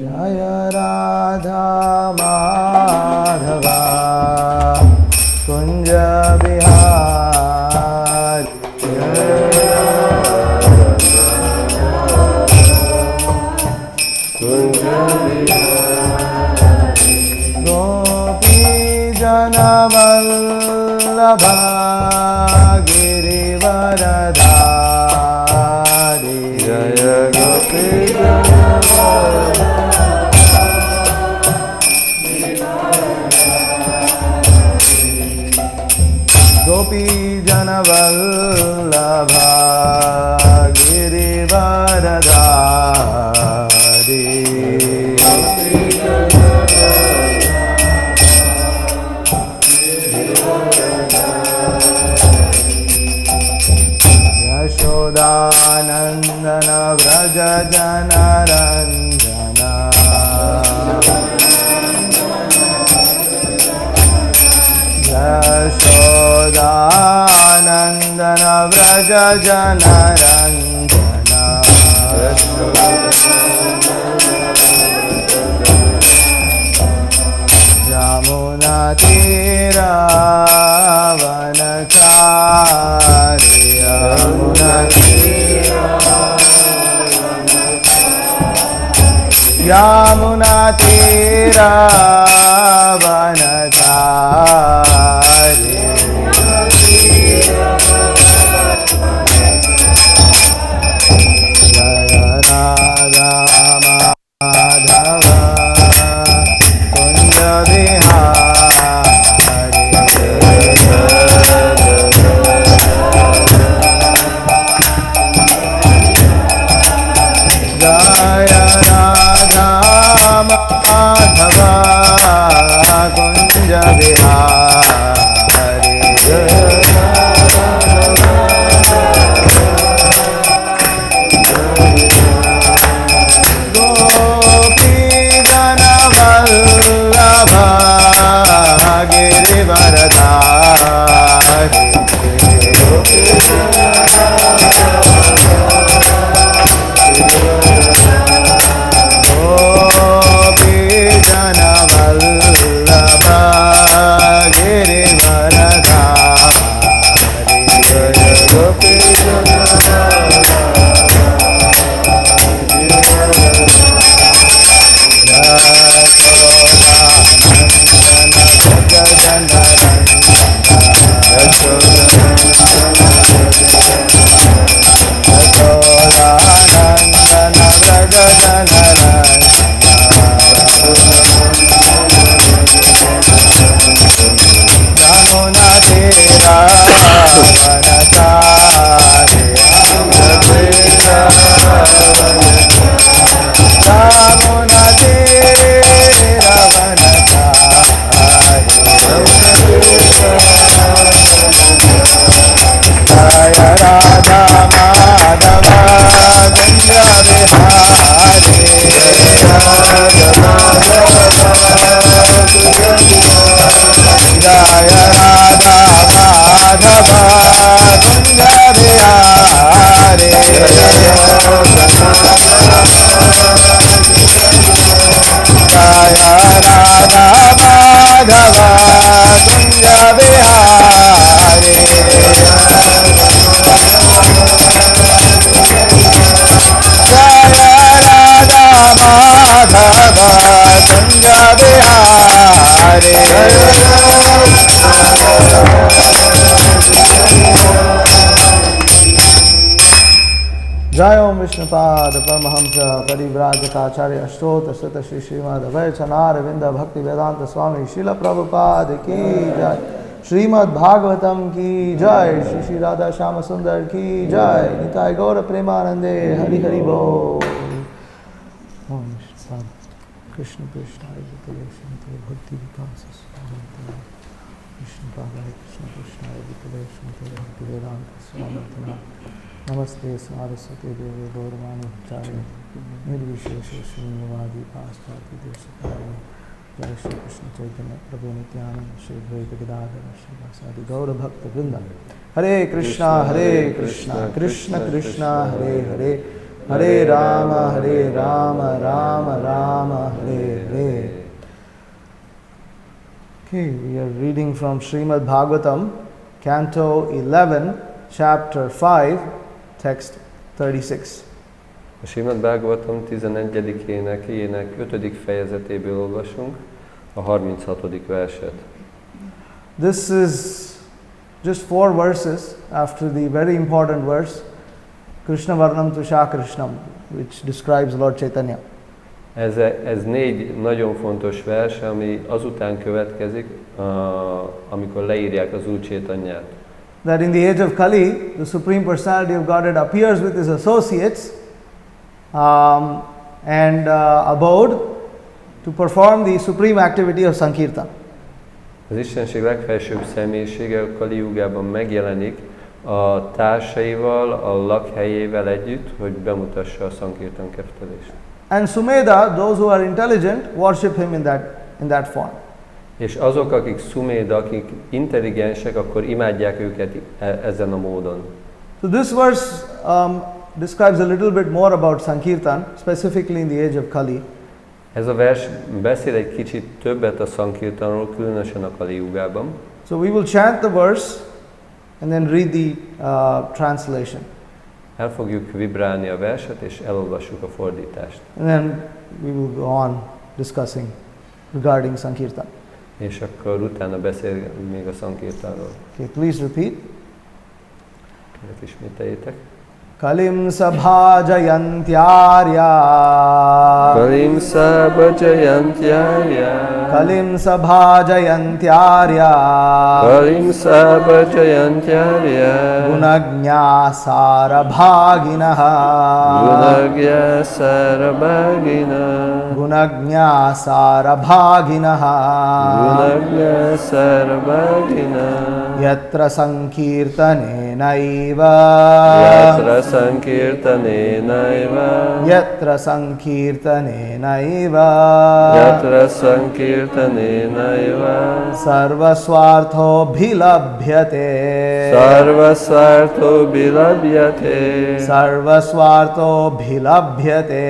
Jaya Radha Madhava Kunja Bihari Gopi Jana Vallabha Girivaradhari Jaya Gopi Jana Gopi Jana Vallabha Girivaradhari Yashodanandana Vraja Jana Ranjana Yashodanandana Vraja Jana Ranjana Yamuna Tira Vanachari Yamuna Tira Vanachari Jaya Radha Madhava Kunja Bihari Jaya Radha Madhava Kunja Bihari Gopi Jana Vallabha Girivaradhari Gopi Jana Vallabha Girivaradhari Jaya Gopi Jana Jaya Radha Madhava Kunja Bihari Jaya Radha Madhava Kunja Bihari Jaya Radha Madhava Kunja Bihari Jai Om Vishnu-chitta Paramahamsa Parivrajakaacharya Ashtota Sutta Shri Srimad Advaita Vinda Bhakti Vedanta Swami Srila Prabhupāda ki Jai Srimad Bhagavatam ki Jai Shri Shri Radha Shama Sundar ki Jai Nitai Gaura Premanande Hari Hari Bol Om Vishnu-chitta Krishna Krishna Bhakti Vikasa Vishnu-chitta Krishna Krishna Bhakti Vedanta Swami Namaste Saraswati Devi Gauravani Chari Nirvishesha Shunyavadi Paschati Deshakari Jai Shri Krishna Chaitanya Prabhu Nityananda Shri Advaita Gadadhara Shri Vasadi Gaura Bhakta Vrinda Hare Krishna Krishna Krishna Hare Hare Hare Rama, Rama Rama, Hare Hare. Okay, we are reading from Srimad Bhagavatam, Canto 11, Chapter 5, Text 36. A Srimad Bhagavatam 11. ének 5. fejezetéből olvasunk a 36. verset. This is just 4 verses after the very important verse, Krishna Varnam Tusha Krishnam, which describes Lord Chaitanya. Ez 4 nagyon fontos vers, ami azután következik, amikor leírják az Úr Chaitanyát. That in the age of Kali, the Supreme Personality of Godhead appears with his associates and abode to perform the supreme activity of Sankirtan. Az Istenség legfelsőbb személyisége a Kali Jugában megjelenik a társaival, a lakhelyével együtt, hogy bemutassa a Sankirtan kettelést. And Sumedha, those who are intelligent, worship him in that form. És azok, akik Sumedha, akik intelligensek, akkor imádják őket ezen a módon. So this verse describes a little bit more about Sankirtan, specifically in the age of Kali. Ez a vers beszél egy kicsit többet a Sankirtanról, különösen a Kali Jugában. So we will chant the verse and then read the translation. El fogjuk vibrálni a verset, és elolvassuk a fordítást. And then we will go on discussing regarding Sankirtan. És akkor utána beszélünk még a Sankirtanról. Okay, please repeat. Kérlek, ismételjétek. Kalim sabhajayantyarya Kalim sabhajayantyarya Kalim sabhajayantyarya Kalim sabhajayantyarya Gunagnya sarabhaginaha Gunagya sarabhagina Gunagnya sarabhaginaha Gunagya sarabhagina Yatra sankirtane naiva Yatra sankirtane naiva Yatra sankirtane naiva Yatra sankirtane naiva Sarvasvartho bhilabhyate Sarvasvartho bilabhyate Sarvasvartho bhilabhyate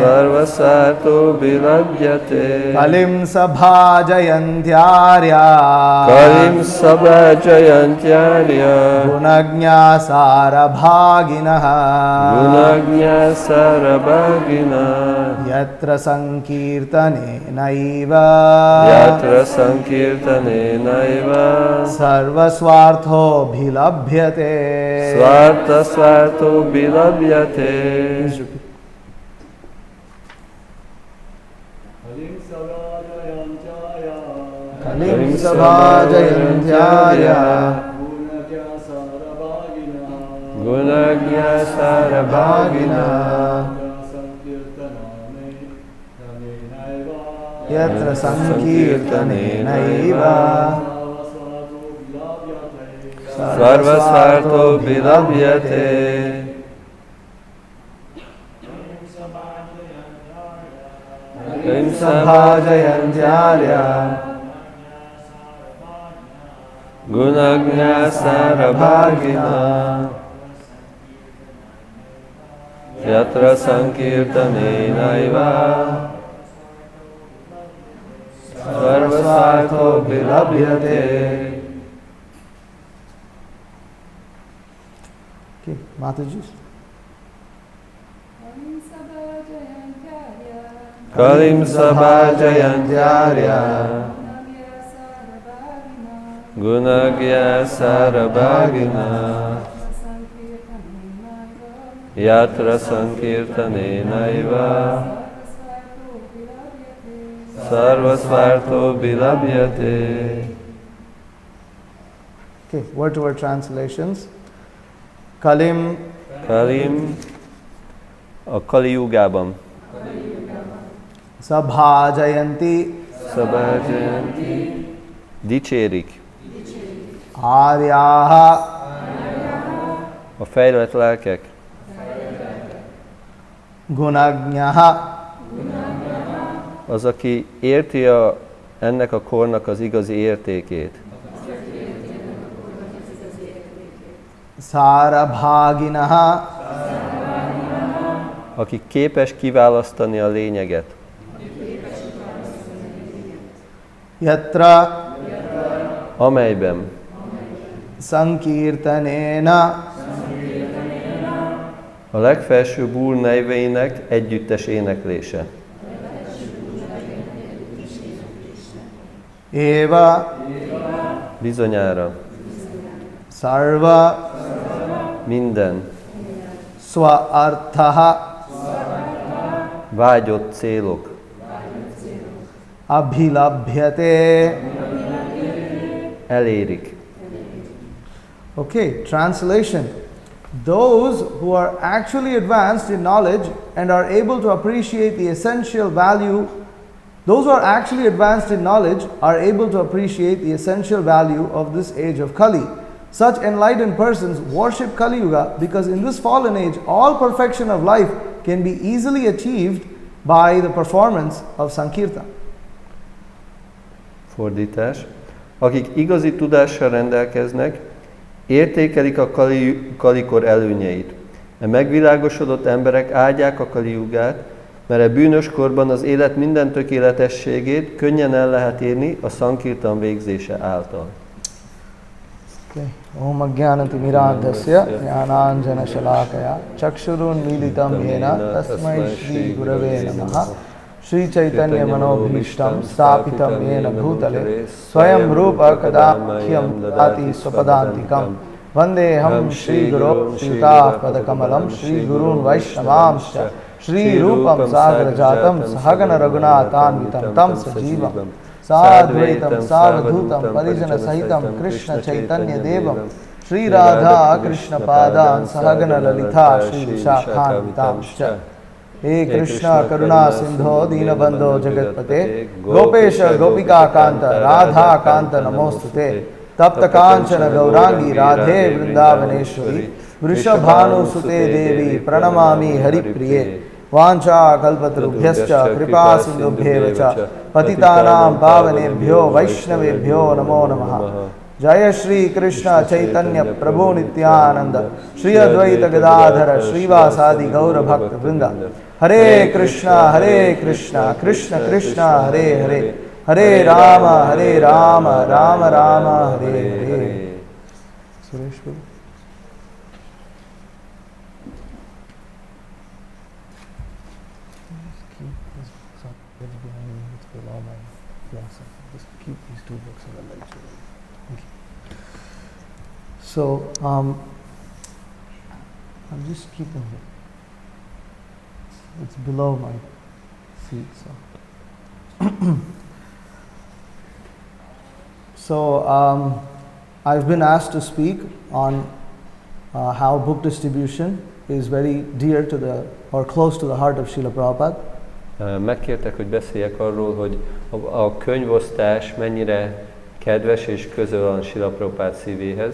Sarvasvartho bilabhyate Kalim sabhajayantyarya Kalim sabhajayantyarya Gunagnya sarabhaginaha Gunagnya sarabhagina Yatra sankirtane naiva Yatra sankirtane naiva Sarvasvartho bhilabhyate Svarta svarto bilabhyate Kalim sabhajayantyarya Gunagya sarabhagina Yatra sankirtane naiva Sarvasvarto bilabhyate Kalim sabhajayantyarya Gunagya sarabhagina Yatra sankirtane naiva Sarvasvartho bilabhyate. Okay, Mataji. Kalim sabhajayantyarya Gunagya sarabhagina Yatra sankirtane naiva Sarvasvartho bilabhyate. Okay, word-to-word translations. Kalim a Kali Jugában sabhajayanti dicsérik aryaha a fejlett lelkek gunagnaha az, aki érti ennek a kornak az igazi értékét. Sarabhaginaha aki képes kiválasztani a lényeget, yatra amelyben sankirtanena a legfelsőbb Úr neveinek együttes éneklése. eva Bizonyára sarva minden swa arthaha vágyott célok abhilabhyate. elérik. Okay, translation. Those who are actually advanced in knowledge and are able to appreciate the essential value, those who are actually advanced in knowledge are able to appreciate the essential value of this age of Kali. Such enlightened persons worship Kali Yuga because in this fallen age, all perfection of life can be easily achieved by the performance of Sankirtan. Fordítás. Akik igazi tudással rendelkeznek, értékelik a kalikor előnyeit. A megvilágosodott emberek áldják a Kali-jugát, mert a bűnös korban az élet minden tökéletességét könnyen el lehet érni a Sankirtan végzése által. Om Ajnanati Mirantasya Jnananjana Shalakaya Chakshurun Militam Yena Tasmai Shri Gurave Namaha Shri Chaitanya Manobhishtam Stapitam Yena Bhutale Swayam Rupa Kadamhyam Dati Swapadantikam Vandeham Shri Guru Sita Padakamalam Shri Gurun Vaishnavamscha Shri Rupam Sagar Jatam Sahagana Raghunatanvitam Tam Sajivam Sadvaitam Savadhutam Parijana Sahitam Krishna Chaitanya Devam Shri Radha Krishna Padan Sahagana Lalita Shri Vishakhanvitamscha He Krishna Karuna Sindho Dinabandho Jagatpate Gopesha Gopika Kanta Radha Kanta Namostute Tapta Kanchana Gaurangi Radhe Vrindavaneshwari Vrishabhanu Sute Devi Pranamami Hari Priye Vancha kalpatarubhyascha kripa sindubhyevacha patitanam pavanebhyo vaishnavebhyo namo namaha. Jaya Shri Krishna Chaitanya Prabhu Nityananda Shri Advaita Gadadhara Srivasadi Gaura Bhakta Vrinda. Hare Krishna Krishna Krishna Hare Hare Hare Rama Rama Rama Hare Hare. Suresh Prabhu. Just keep these two books in the lecture. Thank you. So, I'll just keep them here. It's below my feet, so. I've been asked to speak on how book distribution is very dear to the, or close to the heart of Srila Prabhupada. Megkértek, hogy beszéljek arról, hogy a könyvosztás mennyire kedves és közel van Srila Prabhupád szívéhez.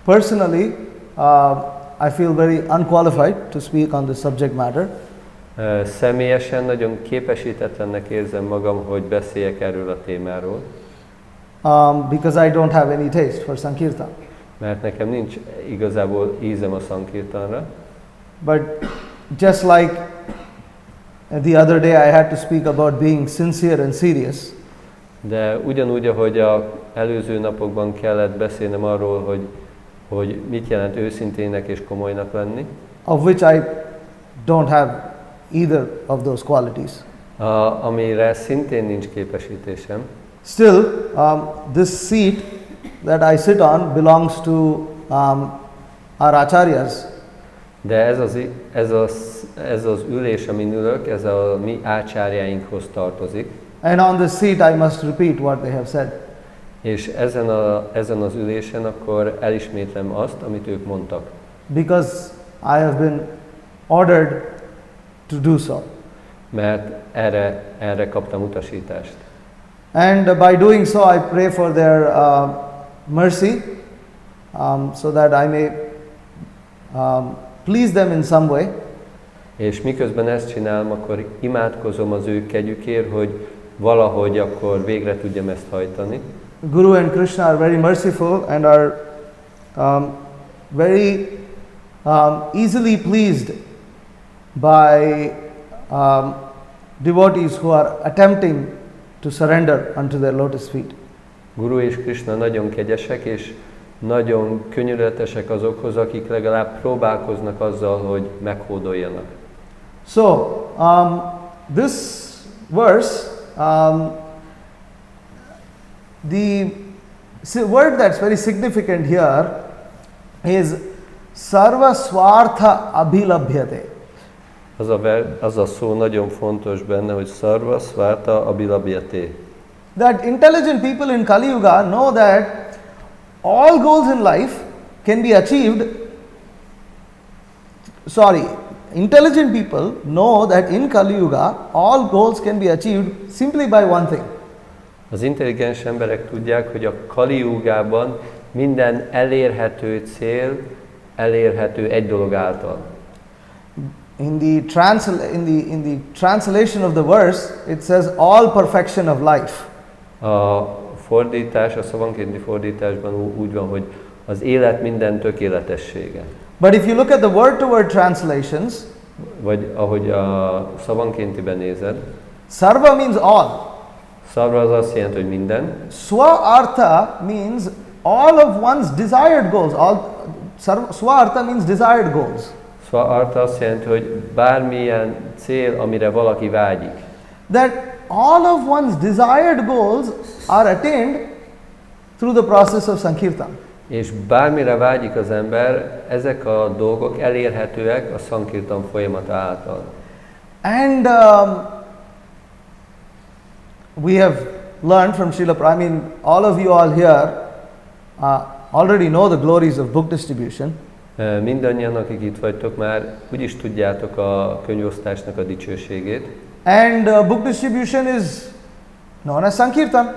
Personally, I feel very unqualified to speak on this subject matter. Személyesen nagyon képesítetlennek érzem magam, hogy beszéljek erről a témáról. Because I don't have any taste for Sankirtan. Mert nekem nincs igazából ízem a Sankirtanra. But just like the other day I had to speak about being sincere and serious. De ugyanúgy, ahogy az előző napokban kellett beszélnem arról, hogy mit jelent őszintének és komolynak lenni. Of which I don't have either of those qualities. Amire szintén nincs képesítésem. Still, this seat that I sit on belongs to our acharyas. De ez az ülés, amin ülök, ez a mi ácsárjáinkhoz tartozik. And on this seat I must repeat what they have said. És ezen az ülésen akkor elismétlem azt, amit ők mondtak. Because I have been ordered to do so. Mert erre kaptam utasítást. And by doing so I pray for their mercy so that I may please them in some way. És miközben ezt csinálom, akkor imádkozom az ő kegyükért, hogy valahogy akkor végre tudjam ezt hajtani. Guru and Krishna are very merciful and are very easily pleased by devotees who are attempting to surrender unto their lotus feet. Guru és Krishna nagyon kegyesek, és nagyon könyörületesek azokhoz, akik legalább próbálkoznak azzal, hogy meghódoljanak. So, this verse, the word that's very significant here is sarva swartha abhilabhyate. Az a szó nagyon fontos benne, hogy sarva swartha abhilabhyate. That intelligent people in Kali Yuga know that all goals in life can be achieved. Intelligent people know that in Kali Yuga all goals can be achieved simply by one thing. Az intelligens emberek tudják, hogy a Kali Jugában minden elérhető cél elérhető egy dolog által. In the translation of the verse, it says all perfection of life. A szavankénti fordításban úgy van, hogy az élet minden tökéletessége. But if you look at the word-to-word translations, vagy ahogy a szavankéntiben nézed, sarva means all. Sarva az azt jelenti, hogy minden. Swa-artha means all of one's desired goals. Swa-artha means desired goals. Swa-artha azt jelenti, hogy bármilyen cél, amire valaki vágyik. That all of one's desired goals are attained through the process of Sankirtan. És bármire vágyik az ember, ezek a dolgok elérhetőek a Sankirtan folyamata által. And we have learned from Srila Prabhupāda, I mean, all of you all here already know the glories of book distribution. Mindannyian, akik itt vagytok, már úgyis tudjátok a könyvosztásnak a dicsőségét. And book distribution is known as Sankirtan.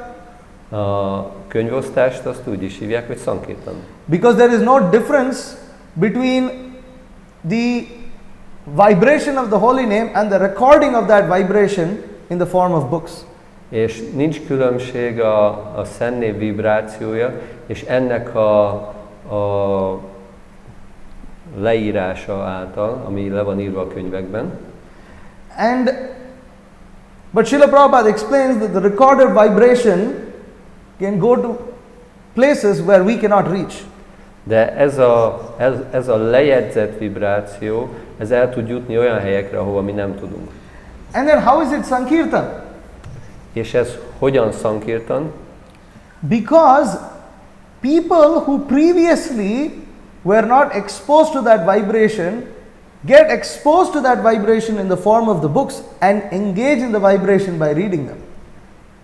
A könyvosztást azt úgy is hívják, hogy Sankirtan. Because there is no difference between the vibration of the holy name and the recording of that vibration in the form of books. És nincs különbség a szent név vibrációja és ennek a leírása által, ami le van írva a könyvekben. But Srila Prabhupada explains that the recorded vibration can go to places where we cannot reach. De ez a lejegyzett vibráció, ez el tud jutni olyan helyekre, ahova mi nem tudunk. And then how is it Sankirtan? És ez hogyan Sankirtan? Because people who previously were not exposed to that vibration get exposed to that vibration in the form of the books and engage in the vibration by reading them.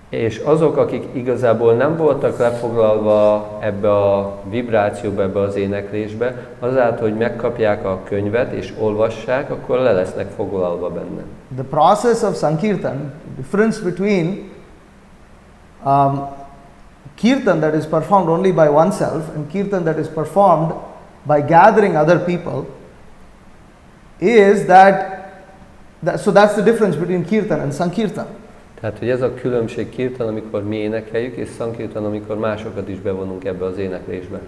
És azok, akik igazából nem voltak lefoglalva ebbe a vibrációba, ebbe az éneklésbe, azáltal, hogy megkapják a könyvet és olvassák, akkor le lesznek foglalva benne. The process of Sankirtan, difference between kirtan that is performed only by oneself and kirtan that is performed by gathering other people is so that's the difference between kirtan and Sankirtan. Tehát, hogy ez a különbség kirtan, amikor mi énekeljük, és Sankirtan, amikor másokat is bevonunk ebbe az éneklésbe.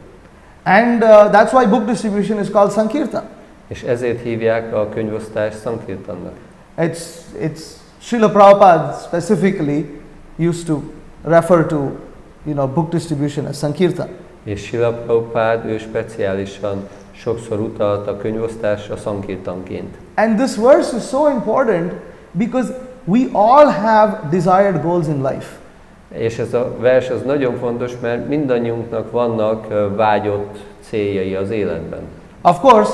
And that's why book distribution is called Sankirtan. És ezért hívják a könyvosztást Sankirtannak. It's Srila Prabhupāda specifically used to refer to, book distribution as Sankirtan. És Srila Prabhupāda, ő speciálisan sokszor utalt a könyvosztásra Sankirtanként. And this verse is so important because we all have desired goals in life. És ez a vers az nagyon fontos, mert mindannyiunknak vannak vágyott céljai az életben. Of course,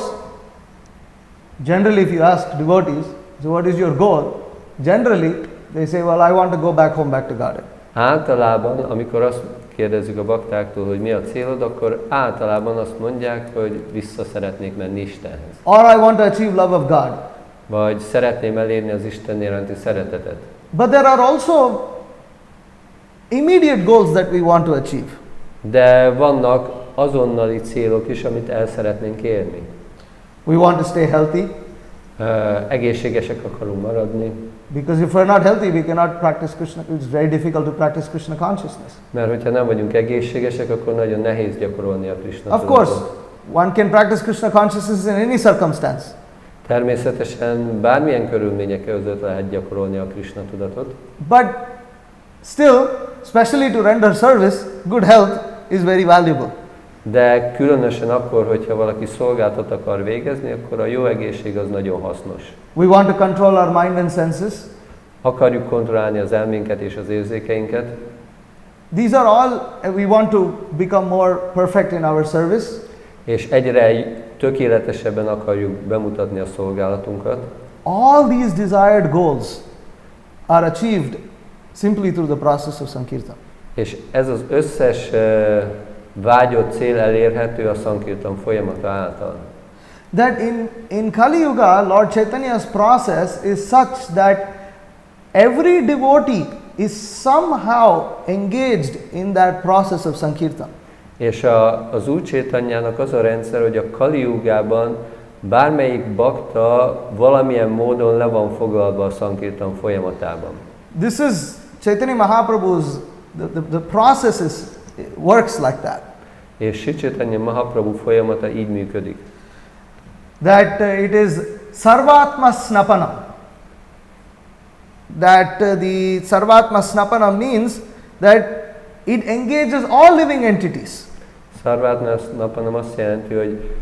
generally if you ask devotees, so what is your goal? Generally, they say, well, I want to go back home, back to garden. Általában, amikor azt kérdezzük a baktáktól, hogy mi a célod, akkor általában azt mondják, hogy vissza szeretnék menni Istenhez. Or I want to achieve love of God. Vagy szeretném elérni az Isten iránti szeretetet. But there are also immediate goals that we want to achieve. De vannak azonnali célok is, amit el szeretnénk érni. We want to stay healthy. Egészségesek akarunk maradni. Because if we're not healthy, we cannot practice Krishna. It's very difficult to practice Krishna consciousness. Mert hogyha nem vagyunk egészségesek, akkor nagyon nehéz gyakorolni a Krishna Of course, one can practice Krishna consciousness in any circumstance. Természetesen bármilyen körülmények között lehet gyakorolni a Krishna tudatot. But still, especially to render service, good health is very valuable. De különösen akkor, hogyha valaki szolgáltat akar végezni, akkor a jó egészség az nagyon hasznos. We want to control our mind and senses. Akarjuk kontrollálni az elménket és az érzékeinket. These are all, we want to become more perfect in our service. És egyre tökéletesebben akarjuk bemutatni a szolgálatunkat. All these desired goals are achieved simply through the process of Sankirtan. És ez az összes vágyott cél elérhető a Sankirtan folyamata által. That in Kali Yuga, Lord Chaitanya's process is such that every devotee is somehow engaged in that process of Sankirtan. És az Úr Chaitanyának az a rendszer, hogy a Kali Yugában bármelyik bakta valamilyen módon le van foglalva a Sankirtan folyamatában. This is Chaitanya Mahaprabhu's, the process works like that. És Sri Chaitanya Mahaprabhu folyamata így működik. That it is Sarvatma Snapanam. That the Sarvatma Snapanam means that it engages all living entities. Sarvatma Snapanam azt jelenti, hogy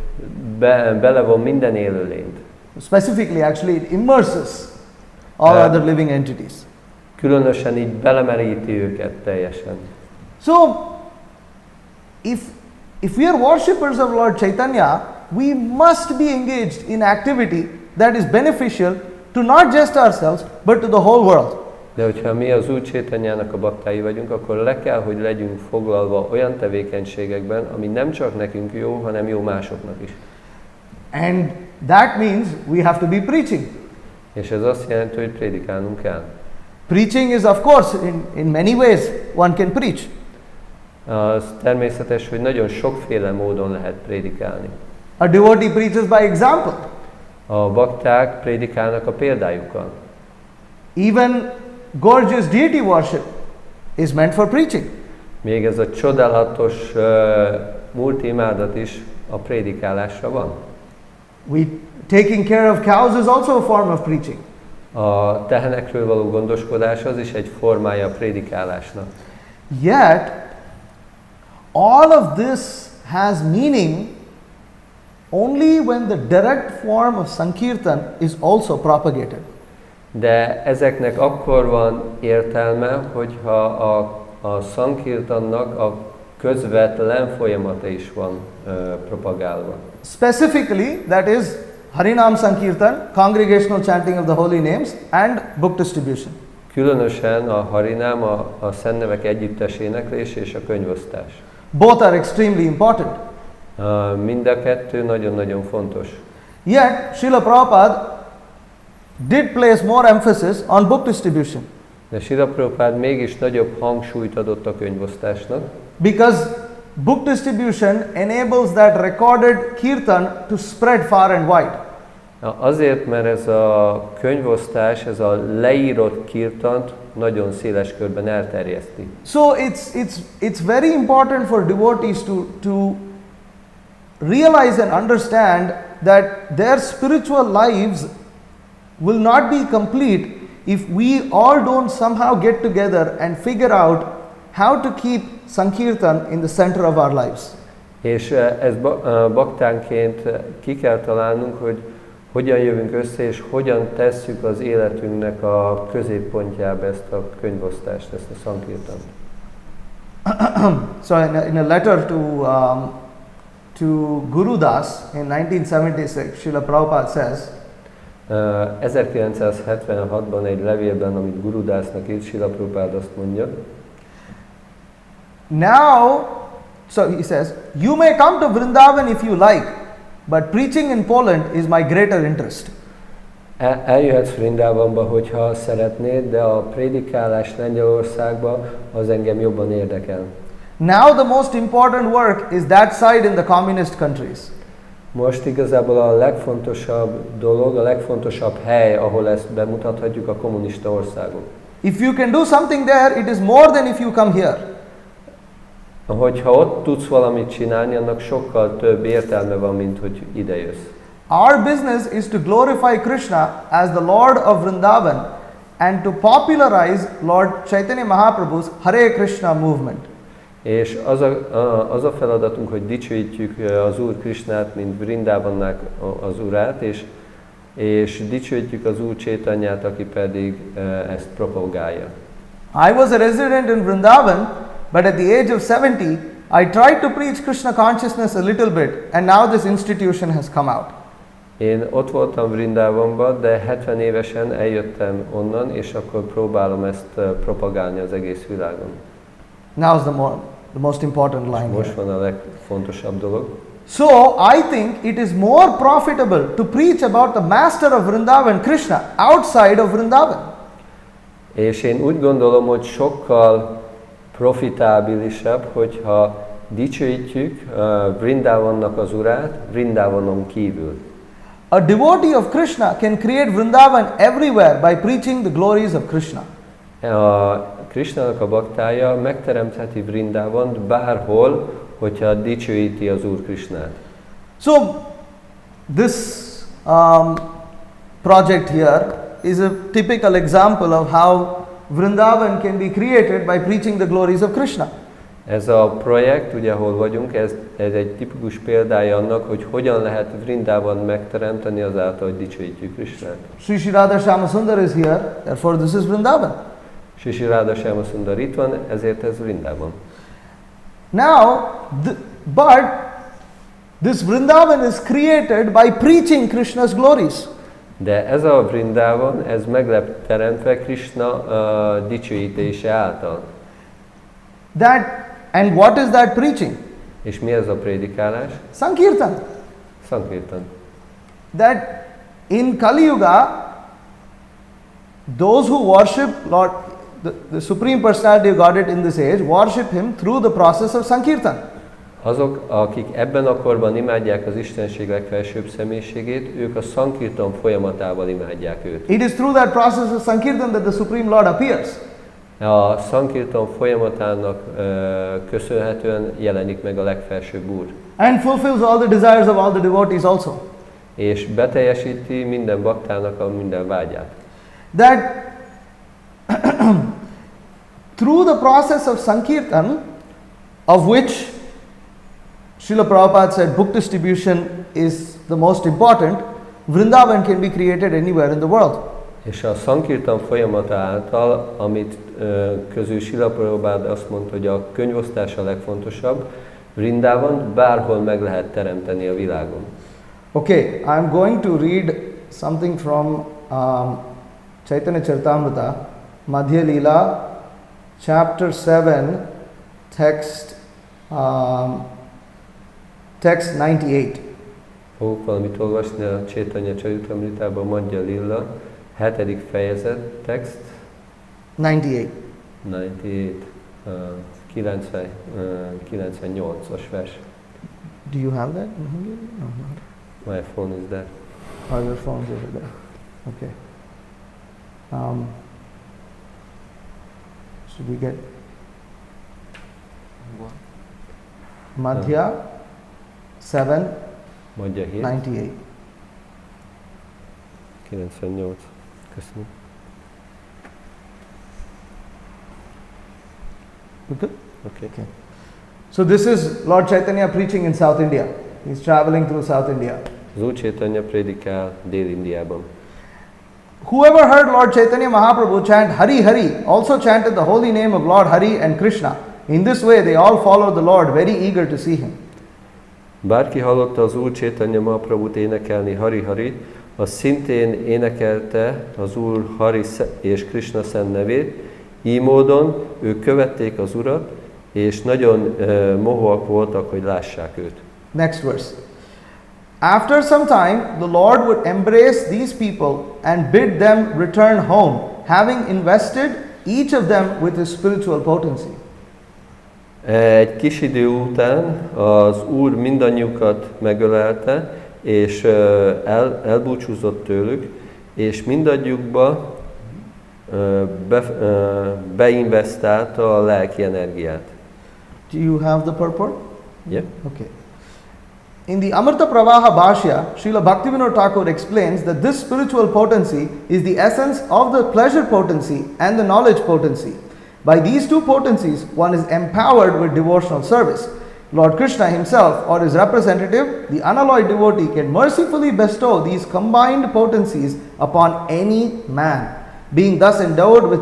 belevon minden élőlényt. Specifically, actually, it immerses all other living entities. Különösen így belemeríti őket teljesen. So, if we are worshippers of Lord Chaitanya, we must be engaged in activity that is beneficial to not just ourselves, but to the whole world. De hogyha mi az Úr Chaitanyának a baktái vagyunk, akkor le kell, hogy legyünk foglalva olyan tevékenységekben, ami nem csak nekünk jó, hanem jó másoknak is. And that means we have to be preaching. És ez azt jelenti, hogy prédikálnunk kell. Preaching is, of course, in many ways one can preach. Az természetes, hogy nagyon sokféle módon lehet prédikálni. A devotee preaches by example. A bakták prédikálnak a példájukkal. Even gorgeous deity worship is meant for preaching. Még ez a csodálatos múlti imádat is a prédikálásra van. Taking care of cows is also a form of preaching. A tehenekről való gondoskodás az is egy formája a prédikálásnak. Yet, all of this has meaning only when the direct form of Sankirtan is also propagated. De ezeknek akkor van értelme, hogyha a Sankirtannak a közvetlen folyamata is van propagálva. Specifically, that is Harinam Sankirtan, congregational chanting of the holy names, and book distribution. Különösen a Harinám, a Szent Nevek együttes éneklés és a könyvosztás. Both are extremely important. Mind a kettő nagyon-nagyon fontos. Yet, Srila Prabhupāda did place more emphasis on book distribution. De Srila Prabhupāda mégis nagyobb hangsúlyt adott a könyvosztásnak. Because book distribution enables that recorded kirtan to spread far and wide. Azért, mert ez a könyvosztás, ez a leírott kirtant nagyon széles körben elterjeszti. So it's very important for devotees to realize and understand that their spiritual lives will not be complete if we all don't somehow get together and figure out how to keep Sankirtan in the center of our lives. És ez baktánként ki kell találnunk, hogy hogyan jövünk össze, és hogyan tesszük az életünknek a középpontjába ezt a könyvosztást, ezt a Sankirtant. So in a letter to Guru Das in 1976, Srila Prabhupada says, 1976-ban egy levélben, amit Guru Dasnak írt, Srila Prabhupāda azt mondja, now, so he says, you may come to Vrindavan if you like, but preaching in Poland is my greater interest. Eljöhetsz Vrindavanba, hogyha szeretnéd, de a prédikálás Lengyelországba az engem jobban érdekel. Now the most important work is that side in the communist countries. Most igazából a legfontosabb dolog, a legfontosabb hely, ahol ezt bemutathatjuk, a kommunista országok. If you can do something there, it is more than if you come here. Hogyha ott tudsz valamit csinálni, annak sokkal több értelme van, mint hogy ide jössz. Our business is to glorify Krishna as the Lord of Vrindavan and to popularize Lord Chaitanya Mahaprabhu's Hare Krishna movement. És az a feladatunk, hogy dicsőítjük az Úr Krishnát, mint Vrindavannak az Urát, és dicsőítjük az Úr Chaitanyát, aki pedig ezt propagálja. I was a resident in Vrindavan, but at the age of 70, I tried to preach Krishna consciousness a little bit, and now this institution has come out. Én ott voltam Vrindavanban, de 70 évesen eljöttem onnan, és akkor próbálom ezt propagálni az egész világon. Now's the most important line. Most van a legfontosabb dolog. So, I think it is more profitable to preach about the master of Vrindavan, Krishna, outside of Vrindavan. És én úgy gondolom, hogy sokkal profitábilisabb, hogyha dicsőítjük Vrindavannak az Urát, Vrindavanon kívül. A devotee of Krishna can create Vrindavan everywhere by preaching the glories of Krishna. A Krishnának a baktája megteremtheti Vrindavant bárhol, hogyha dicsőíti az Úr Krishnát. So, this project here is a typical example of how Vrindavan can be created by preaching the glories of Krishna. Ez a projekt, ugye ahol vagyunk, ez egy tipikus példája annak, hogy hogyan lehet Vrindavan megteremteni azáltal, hogy dicsőítjük Krishnát. Sri Radha Shyama Sundar is here, therefore this is Vrindavan. Sri Radha Shyama Sundar itt van, ezért ez Vrindavan. Now, but this Vrindavan is created by preaching Krishna's glories. De ez a Vrindavan, ez meg lett teremtve Krishna dicsőítése által. And what is that preaching? És mi ez a prédikálás? Sankirtan. Sankirtan. That in Kali Yuga, those who worship Lord, the Supreme Personality of Godhead in this age, worship Him through the process of Sankirtan. Azok, akik ebben a korban imádják az Istenség legfelsőbb személyiségét, ők a Sankirtan folyamatával imádják őt. It is through that process of Sankirtan that the Supreme Lord appears. A Sankirtan folyamatának köszönhetően jelenik meg a legfelsőbb Úr. And fulfills all the desires of all the devotees also. És beteljesíti minden baktának a minden vágyát. That through the process of Sankirtan, of which Srila Prabhupāda said book distribution is the most important, Vrindavan can be created anywhere in the world. És a Sankirtan folyamata által, amit közül Srila Prabhupāda azt mondta, hogy a könyvosztás a legfontosabb, Vrindavan bárhol meg lehet teremteni a világon. Okay, I'm going to read something from Chaitanya Charitamrita, Madhya Leela, chapter 7, text 98. Fogok valamit olvasni a Chaitanya Charitamritában, Madhya Leela, 7. fejezet, text 98. 98-as vers. Do you have that? No, not. My phone is there. Oh, your phone's over there. Okay. Should we get Madhya 7, Madhya 7, 98. 98. Köszönöm. Good? Okay. So this is Lord Chaitanya preaching in South India. He's traveling through South India. Az Úr Chaitanya prédikál Dél-Indiában. Whoever heard Lord Chaitanya Mahaprabhu chant Hari Hari also chanted the holy name of Lord Hari and Krishna. In this way they all followed the Lord, very eager to see him. Bárki hallotta az Úr Chaitanya Mahaprabhut énekelni Hari Hari, az szintén énekelte az Úr Hari és Krishna szent nevét. Így módon ők követték az Urat, és nagyon mohóak voltak, hogy lássák őt. Next verse. After some time, the Lord would embrace these people and bid them return home, having invested each of them with his spiritual potency. Egy kis idő után az Úr mindannyiukat megölelte, és elbúcsúzott tőlük, és mindannyiukba beinvestálta a lelki energiát. Do you have the purport? Yeah. Okay. In the Amrita Pravaha Bhashya, Srila Bhaktivinoda Thakur explains that this spiritual potency is the essence of the pleasure potency and the knowledge potency. By these two potencies, one is empowered with devotional service. Lord Krishna himself or his representative, the unalloyed devotee, can mercifully bestow these combined potencies upon any man. Being thus endowed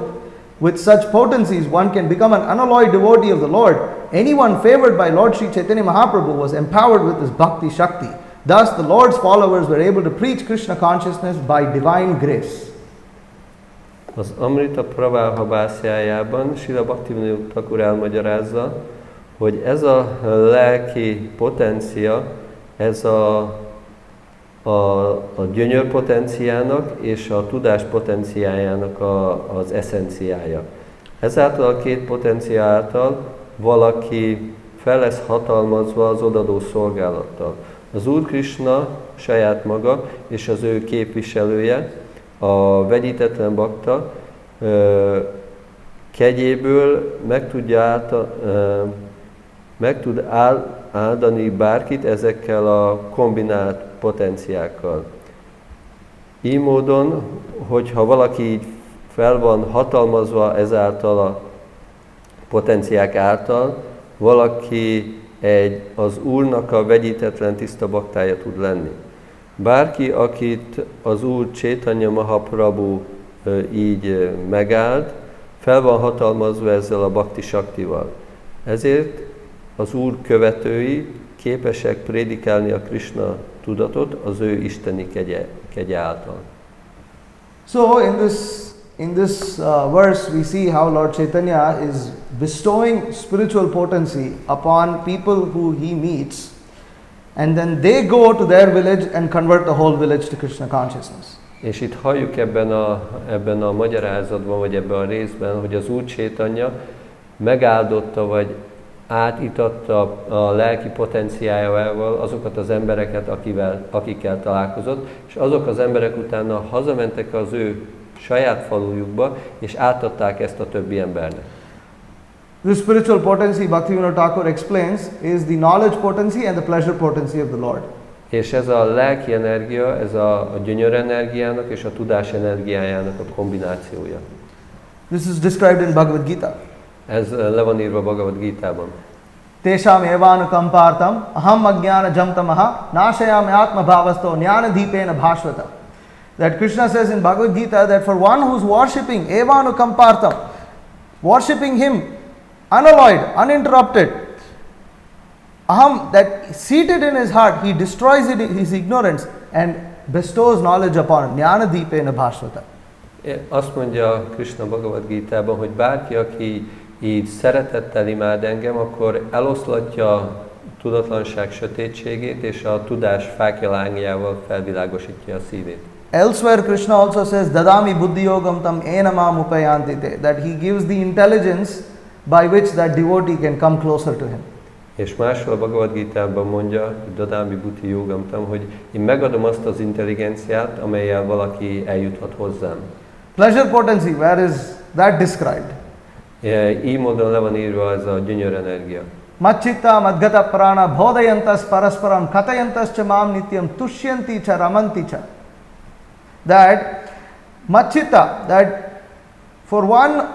with such potencies, one can become an unalloyed devotee of the Lord. Anyone favored by Lord Sri Chaitanya Mahaprabhu was empowered with his bhakti shakti. Thus, the Lord's followers were able to preach Krishna consciousness by divine grace. Az Amrita Pravaha Bhāsyájában Srila Bhaktivinoda Thakur elmagyarázza, hogy ez a lelki potencia, ez a gyönyör potenciának és a tudás potenciájának az eszenciája. Ezáltal a két potencia által valaki fel lesz hatalmazva az odadó szolgálattal. Az Úr Krishna saját maga és az ő képviselője, a vegyítetlen bakta kegyéből meg tud áldani bárkit ezekkel a kombinált potenciákkal. Így módon, hogyha valaki így fel van hatalmazva ezáltal a potenciák által, valaki az Úrnak a vegyítetlen tiszta baktája tud lenni. Bárki, akit az Úr Chaitanya Mahaprabhu így megáld, fel van hatalmazva ezzel a bhakti saktival. Ezért az Úr követői képesek prédikálni a Krishna tudatot az ő isteni kegye által. So in this verse we see how Lord Chaitanya is bestowing spiritual potency upon people who he meets, and then they go to their village and convert the whole village to Krishna consciousness. És itt halljuk ebben a magyarázatban, vagy ebben a részben, hogy az Úr Chaitanya megáldotta, vagy átitatta a lelki potenciájával azokat az embereket, akikkel találkozott, és azok az emberek utána hazamentek az ő saját falujukba, és átadták ezt a többi embernek. This spiritual potency, Bhaktivinoda Thakur explains, is the knowledge potency and the pleasure potency of the Lord. És ez a lelki energia, ez a gyönyör energiának és a tudás energiájának a kombinációja. This is described in Bhagavad Gita. Ez le van írva Bhagavad Gitában. Tesham evanukampartam aham ajnana jamtamaha nashayami atma bhavasto jnana deepena bhashvata. That Krishna says in Bhagavad Gita that for one who's worshipping evanukampartam, worshipping him unalloyed, uninterrupted, aham, that seated in his heart, he destroys his ignorance and bestows knowledge upon him. Jnana deepena bhashvata. Azt mondja Krishna Bhagavad Gitában, hogy bárki, aki így szeretettel imád engem, akkor eloszlatja a tudatlanság sötétségét, és a tudás fákjalángjával felvilágosítja a szívét. Elsewhere Krishna also says, Dadami buddhi yogam tam enamam upayantite, that he gives the intelligence by which that devotee can come closer to him. És máshol a Bhagavad Gitában mondja, Dadami buddhi yogam tam, hogy én megadom azt az intelligenciát, amellyel valaki eljuthat hozzám. Pleasure potency, where is that described? Így módon le van írva ez a gyönyör energia. Macchitta madgata prana bodhayantas parasparam katayantas cha mam nityam tushyanti cha ramanti cha. That macchitta, that for one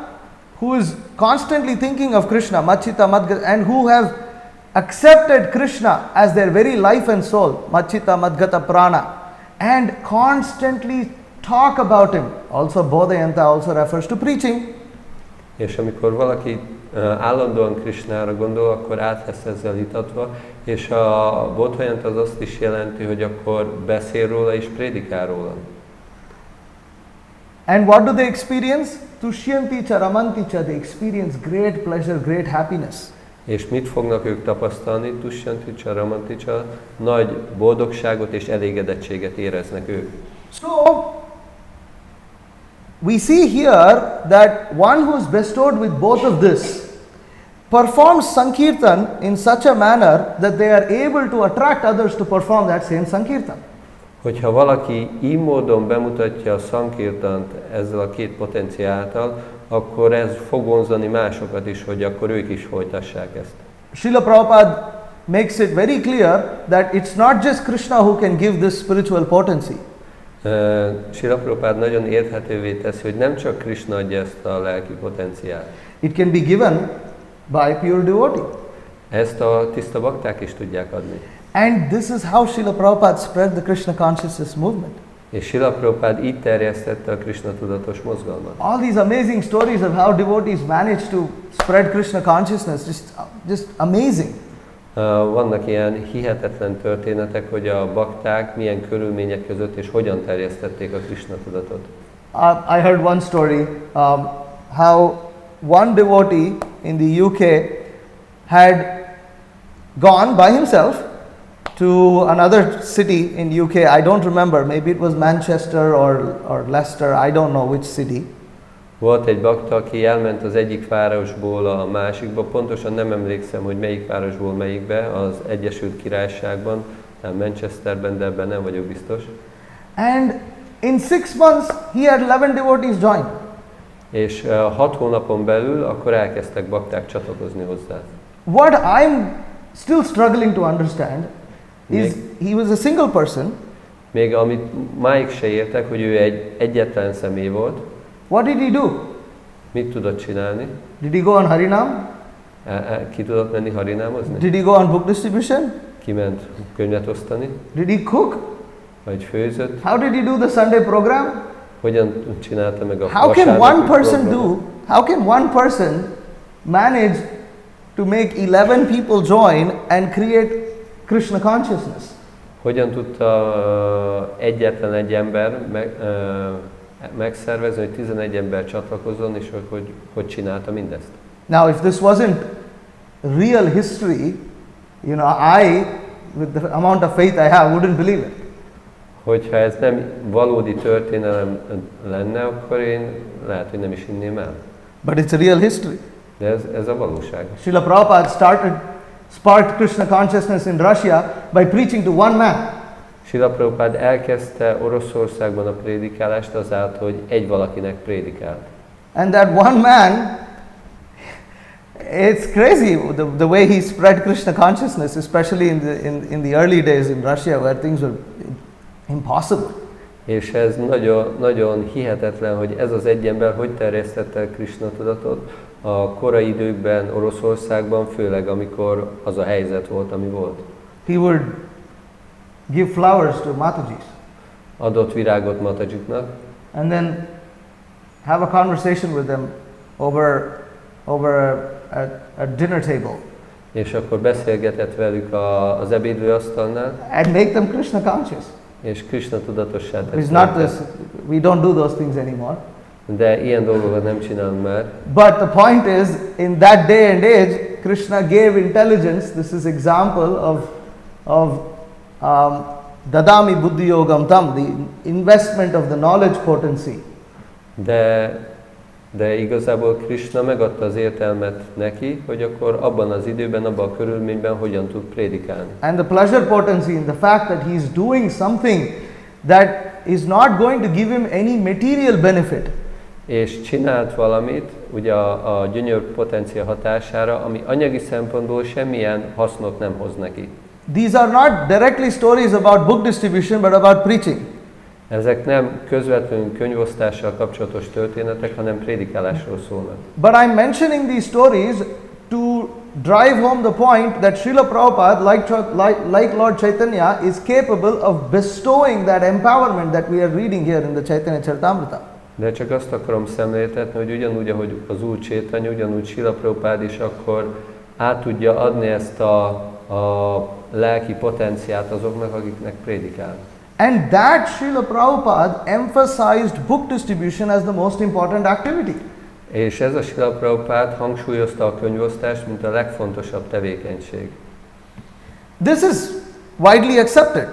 who is constantly thinking of Krishna, macchitta madgata, and who have accepted Krishna as their very life and soul, macchitta madgata prana, and constantly talk about him. Also bodhayanta also refers to preaching. És amikor valaki állandóan Krishnára gondol, akkor át lesz ezzel itatva, és a bodhayanta az azt is jelenti, hogy akkor beszél róla és prédikál róla. And what do they experience? Tushyanti cha ramanti cha, they experience great pleasure, great happiness. És mit fognak ők tapasztalni? Tushyanti cha ramanti cha, nagy boldogságot és elégedettséget éreznek ők. So, we see here that one who is bestowed with both of this performs Sankirtan in such a manner that they are able to attract others to perform that same Sankirtan. Hogyha valaki így módon bemutatja a Sankirtant ezzel a két potenciáltal, akkor ez fog vonzani másokat is, hogy akkor ők is folytassák ezt. Srila Prabhupada makes it very clear that it's not just Krishna who can give this spiritual potency. Srila Prabhupád nagyon érthetővé teszi, hogy nem csak Krishna adja ezt a lelki potenciát. It can be given by pure devotee. Ezt a tiszta bakták is tudják adni. And this is how Srila Prabhupada spread the Krishna consciousness movement. És Srila Prabhupád így terjesztette a Krishna tudatos mozgalmat. All these amazing stories of how devotees manage to spread Krishna consciousness, just amazing. Vannak ilyen hihetetlen történetek, hogy a bakták milyen körülmények között és hogyan terjesztették a Krishna tudatot. I heard one story how one devotee in the UK had gone by himself to another city in UK. I don't remember, maybe it was Manchester or Leicester, I don't know which city. Volt egy bakta, aki elment az egyik városból a másikba, pontosan nem emlékszem, hogy melyik városból melyikbe, az Egyesült Királyságban, Manchesterben, de ebben nem vagyok biztos. And in 6 months he had 11 devotees join. És 6 hónapon belül akkor elkezdtek bakták csatlakozni hozzá. What I'm still struggling to understand is he was a single person. Még amit máig se értek, hogy ő egy egyetlen személy volt. What did he do? Mit tudott csinálni? Did he go on Harinam? Ki tudott menni harinámozni? Did he go on book distribution? Kiment könyvet osztani? Did he cook? Vagy főzött? How did he do the Sunday program? Hogyan csinálta meg a How can one person programot? how can one person manage to make 11 people join and create Krishna consciousness? Hogyan tudta egyetlen egy ember megszervezni, hogy 11 ember csatlakozzon, és hogy csinálta mindezt? Now, if this wasn't real history, you know, I, with the amount of faith I have, wouldn't believe it. Hogyha ez nem valódi történelem lenne, akkor én lehet, hogy nem is hinném el. But it's a real history. De ez a valóság. Srila Prabhupada sparked Krishna consciousness in Russia by preaching to one man. Srila Prabhupád elkezdte Oroszországban a prédikálást azáltal, hogy egy valakinek prédikált. And that one man, it's crazy the way he spread Krishna consciousness, especially in the early days in Russia where things were impossible. És ez nagyon, nagyon hihetetlen, hogy ez az egy ember hogy terjesztette el Krishna tudatot a korai időkben Oroszországban, főleg amikor az a helyzet volt, ami volt. He would give flowers to Matajis. Adott virágot Matajiknak. And then have a conversation with them over a dinner table. És akkor beszélgetett velük az ebédlőasztalnál. And make them Krishna conscious. És Krishna tudatossá tette. It's not this, we don't do those things anymore. De ilyen dolgokat nem csinálunk már. But the point is, in that day and age, Krishna gave intelligence. This is example of dadami buddhi yogam tam, the investment of the knowledge potency. De igazából Krishna megadta az értelmet neki, hogy akkor abban az időben, abban a körülményben hogyan tud prédikálni. And the pleasure potency in the fact that he is doing something that is not going to give him any material benefit. És csinált valamit, ugye a gyönyör potencia hatására, ami anyagi szempontból semmilyen hasznot nem hoz neki. These are not directly stories about book distribution, but about preaching. Ezek nem közvetlenül könyvosztással kapcsolatos történetek, hanem prédikálásról szólnak. But I'm mentioning these stories to drive home the point that Srila Prabhupada, like Lord Chaitanya, is capable of bestowing that empowerment that we are reading here in the Chaitanya Charitamrita. De csak azt akarom szemléltetni, hogy ugyanúgy, ahogy az Úr Chaitanya, ugyanúgy Srila Prabhupád is akkor át tudja adni ezt a lelki potenciát azoknak, akiknek prédikál. And that Srila Prabhupada emphasized book distribution as the most important activity. És ez a Srila Prabhupád hangsúlyozta a könyvosztást, mint a legfontosabb tevékenység. This is widely accepted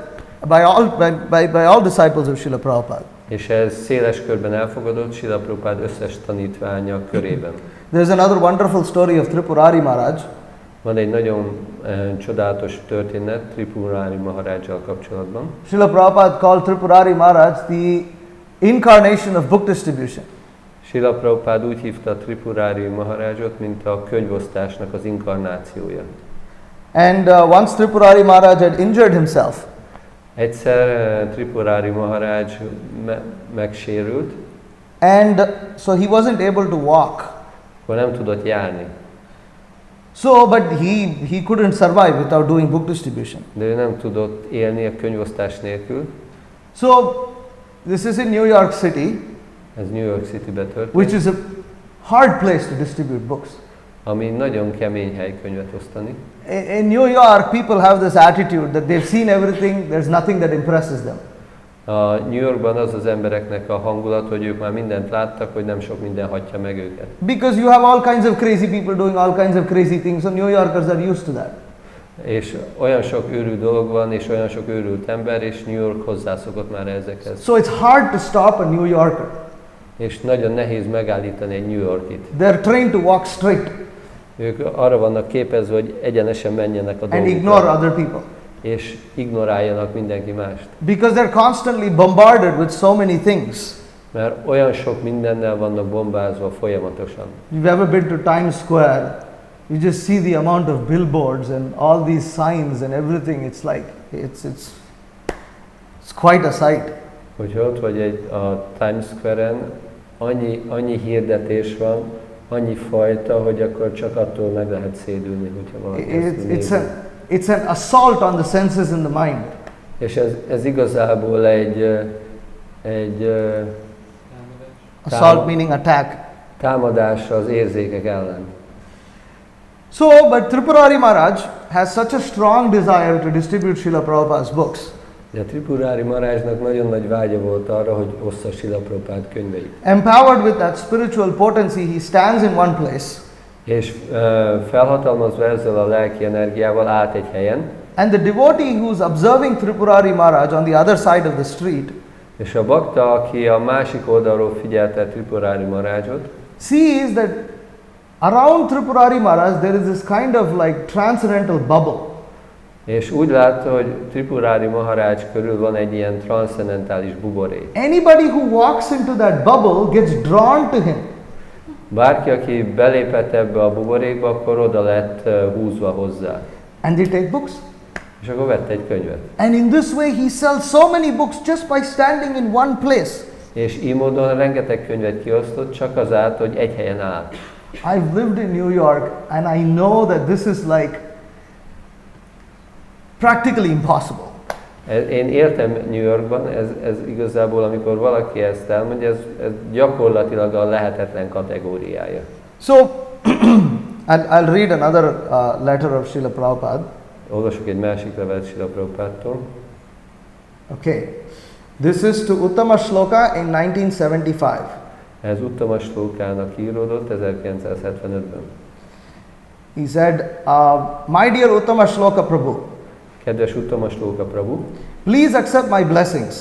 by all disciples of Srila Prabhupada. És ez széles körben elfogadott Srila Prabhupád összes tanítványa körében. There's another wonderful story of Tripurari Maharaj. Van egy nagyon csodálatos történet Tripurari Maharajjal kapcsolatban. Srila Prabhupada called Tripurari Maharaj the incarnation of book distribution. Srila Prabhupád úgy hívta Tripurari Maharajot, mint a könyvosztásnak az inkarnációja. And once Tripurari Maharaj had injured himself. Egyszer Tripurari Maharaj megsérült, And so he wasn't able to walk. akkor nem tudott járni. So, but he couldn't survive without doing book distribution. De ő nem tudott élni a könyvosztás nélkül. So, this is in New York City, Ez New York City-be történt, which is a hard place to distribute books. ami nagyon kemény hely könyvet osztani. In New York, people have this attitude that they've seen everything, there's nothing that impresses them. A New Yorkban az embereknek a hangulat, hogy ők már mindent láttak, hogy nem sok minden hatja meg őket. Because you have all kinds of crazy people doing all kinds of crazy things, so New Yorkers are used to that. És olyan sok őrült dolog van, és olyan sok őrült ember, és New York hozzászokott már ezekhez. So it's hard to stop a New Yorker. És nagyon nehéz megállítani egy New Yorkit. They're trained to walk straight Ők arra vannak képezve, hogy egyenesen menjenek a and ignore dolgokra, other people. és ignoráljanak mindenki mást. Because they're constantly bombarded with so many things. Mert olyan sok mindennel vannak bombázva folyamatosan. You've ever been to Times Square, you just see the amount of billboards and all these signs and everything. It's like, it's quite a sight. Hogyha ott vagy a Times Square-en, annyi hirdetés van, annyi fajta, hogy akkor csak attól meg lehet szédülni, hogyha valaki ezt nézi. It's an assault on the senses and the mind. És ez igazából egy Assault meaning attack. támadás az érzékek ellen. So, but Tripurari Maharaj has such a strong desire to distribute Srila Prabhupāda's books. De Tripurari Maharajnak nagyon nagy vágya volt arra, hogy ossza Srila Prabhupád könyveit. Empowered with that spiritual potency, he stands in one place. És felhatalmazva ezzel a lelki energiával állt egy helyen, And the devotee who's observing Tripurari Maharaj on the other side of the street és a bakta, aki a másik oldalról figyelte Tripurari Maharajot, sees that around Tripurari Maharaj there is this kind of like transcendental bubble. és úgy látta, hogy Tripurari Maharaj körül van egy ilyen transzcendentális buborék. Anybody who walks into that bubble gets drawn to him. Bárki, aki belépett ebbe a buborékba, akkor oda lett húzva hozzá. And they take books. És akkor vett egy könyvet. And in this way he sells so many books just by standing in one place. És így módon rengeteg könyvet kiosztott, csak azáltal, hogy egy helyen állt. I've lived in New York and I know that this is like practically impossible. Én éltem New Yorkban, ez igazából, amikor valaki ezt elmondja, ez gyakorlatilag a lehetetlen kategóriája. So, I'll read another letter of Srila Prabhupada. Olvasok egy másik levelet Srila Prabhupádtól. Okay. This is to Uttama Shloka in 1975. Ez Uttama Shlokának íródott 1975-ben. He said, My dear Uttama Shloka Prabhu, Kedves Uttama Shloka Prabhu, please accept my blessings.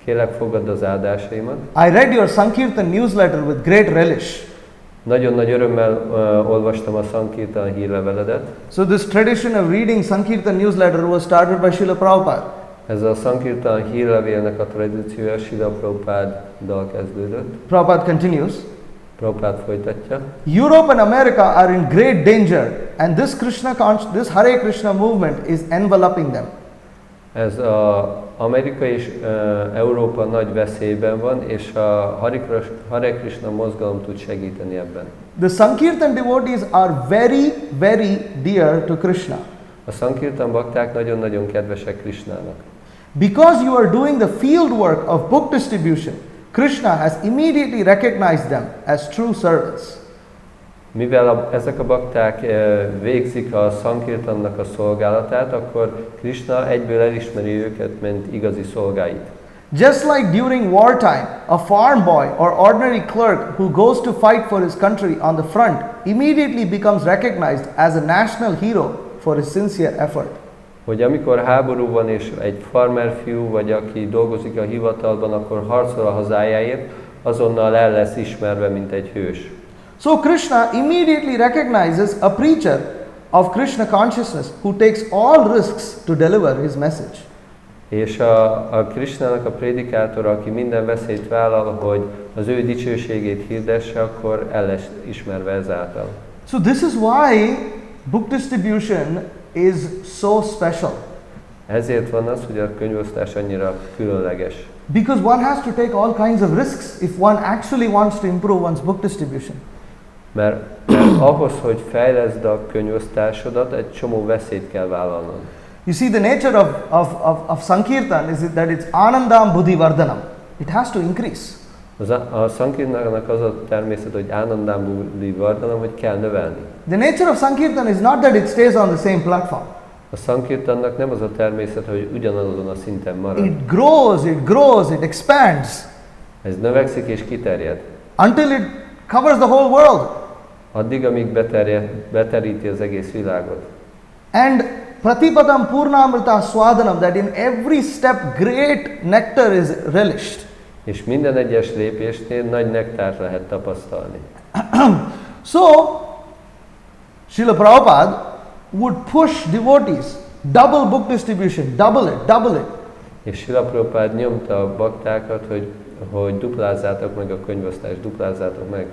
kérlek fogadd az áldásaimat. I read your Sankirtan newsletter with great relish. Nagyon nagy örömmel olvastam a Sankirtan hírleveledet. So this tradition of reading Sankirtan newsletter was started by Srila Prabhupada. Ez a Sankirtan hírlevélnek a tradíciója Srila Prabhupáddal kezdődött. Prabhupada continues. Prabhupád folytatja. Europe and America are in great danger, and this Hare Krishna movement is enveloping them. Ez az Amerika és Európa nagy veszélyben van, és a Hare Krishna mozgalom tud segíteni ebben. The Sankirtan devotees are very, very dear to Krishna. A Sankirtan bakták nagyon-nagyon kedvesek Krishnának. Because you are doing the field work of book distribution, Krishna has immediately recognized them as true servants. Mivel ezek a bakták végzik a Sankirtannak a szolgálatát, akkor Krishna egyből elismeri őket, mint igazi szolgáit. Just like during wartime, a farm boy or ordinary clerk who goes to fight for his country on the front immediately becomes recognized as a national hero for his sincere effort. Hogy amikor háború van és egy farmerfiú, vagy aki dolgozik a hivatalban, akkor harcol a hazájáért, azonnal el lesz ismerve, mint egy hős. So Krishna immediately recognizes a preacher of Krishna consciousness who takes all risks to deliver his message. És a Krishnának a prédikátora, aki minden veszélyt vállal, hogy az ő dicsőségét hirdesse, akkor el lesz ismerve ezáltal. So this is why book distribution is so special. Ezért van az, hogy a könyvosztás annyira különleges. Because one has to take all kinds of risks if one actually wants to improve one's book distribution. Mert ahhoz, hogy fejleszd a könyvosztásodat, egy csomó veszélyt kell vállalnod. You see, the nature of Sankirtan is that it's Anandam Buddhi Vardhanam. It has to increase. A Sankirtannak az a természet, hogy Anandam Buddhi Vardhanam, hogy kell növelni. The nature of Sankirtan is not that it stays on the same platform. A Sankirtannak nem az a természet, hogy ugyanazon a szinten marad. It grows, it expands. Ez növekszik és kiterjed. Until it covers the whole world. Addig, amíg beteríti az egész világot. And Pratipadam Purnamrita Swadanam, that in every step great nectar is relished. És minden egyes lépésnél nagy nektárt lehet tapasztalni. So, Srila Prabhupāda would push devotees, double book distribution, double it. És Srila Prabhupāda nyomta a baktákat, hogy duplázzátok meg a könyvosztást, duplázzátok meg.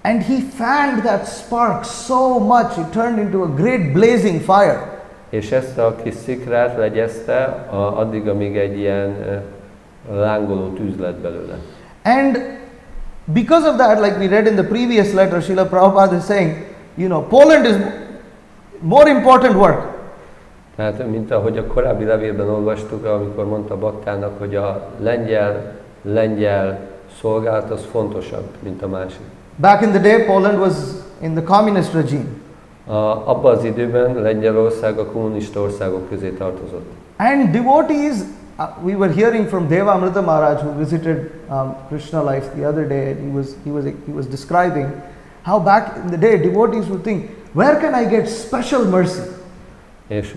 And he fanned that spark so much, it turned into a great blazing fire. És ezt a kis szikrát legyezte addig, amíg egy ilyen lángoló tűz lett belőle. And because of that, like we read in the previous letter, Srila Prabhupada is saying, you know, Poland is more important work. Tehát, mint ahogy a korábbi levélben olvastuk, amikor mondta baktának, hogy a lengyel szolgálat az fontosabb, mint a másik. Back in the day, Poland was in the communist regime. Abban az időben Lengyelország a kommunista országok közé tartozott. And devotees, we were hearing from Deva Amrita Maharaj, who visited Krishna Life the other day, and he was describing how back in the day devotees would think, where can I get special mercy? És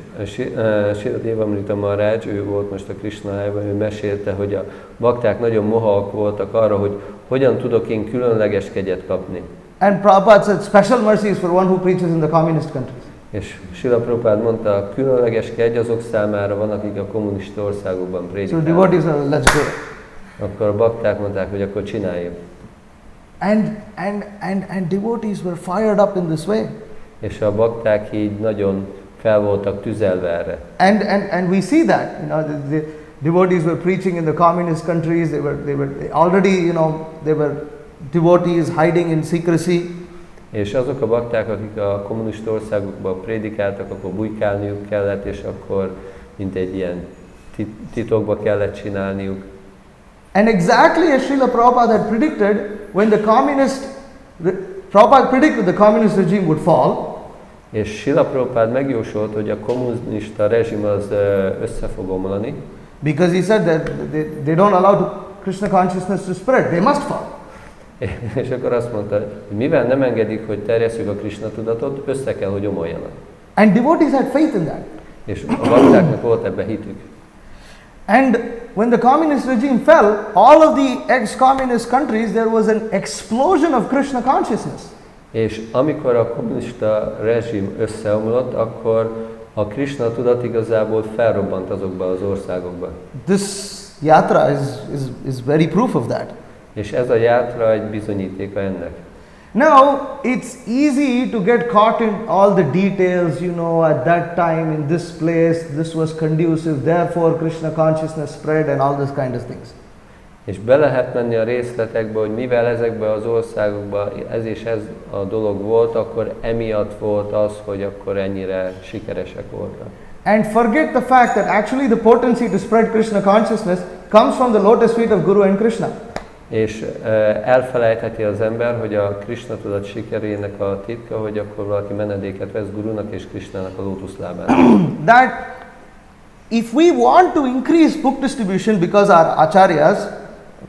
Srila Deva Amrita Maharaj, ő volt most a Krishna Life-ban, ő mesélte, hogy a bakták nagyon mohawk voltak arra, hogy hogyan tudok én különleges kegyet kapni. And Prabhupada said, special mercy is for one who preaches in the communist countries. És Srila Prabhupāda mondta, a különleges kegy azok számára van, akik a kommunista országokban prédikálnak. So devotees said, let's do it. Akkor a bakták mondták, hogy akkor csináljuk. And devotees were fired up in this way. És a bakták így nagyon fel voltak tüzelve erre. And we see that, you know, the devotees were preaching in the communist countries. They were already, you know, they were devotees hiding in secrecy. És azok a bakták, akik a kommunista országokban prédikáltak, akkor bujkálniuk kellett, és akkor mint egy ilyen titokba kellett csinálniuk. And exactly as Srila Prabhupada had predicted, when Prabhupada predicted the communist regime would fall. És Srila Prabhupāda megjósolt, hogy a kommunista rezsim az össze fog omlani. Because he said that they don't allow Krishna consciousness to spread, they must fall. És akkor azt mondta, hogy mivel nem engedik, hogy terjesszük a Krishna tudatot, össze kell, hogy omoljanak. And devotees had faith in that. És a baktáknak volt ebbe hitük. And when the communist regime fell, all of the ex-communist countries, there was an explosion of Krishna consciousness. És amikor a kommunista rezsim összeomlott, akkor a Krishna tudat igazából felrobbant azokba az országokba. This yatra is very proof of that. És ez a játra egy bizonyítéka ennek. Now, it's easy to get caught in all the details, you know, at that time, in this place, this was conducive, therefore Krishna consciousness spread and all this kind of things. És be lehet menni a részletekbe, hogy mivel ezekben az országokban ez és ez a dolog volt, akkor emiatt volt az, hogy akkor ennyire sikeresek voltak. And forget the fact that actually the potency to spread Krishna consciousness comes from the lotus feet of Guru and Krishna. És elfelejtheti az ember, hogy a Krishna tudat sikerének a titka, hogy akkor valaki menedéket vesz Gurunak és Krishnának a lótuszlábán. That if we want to increase book distribution, because our acharyas,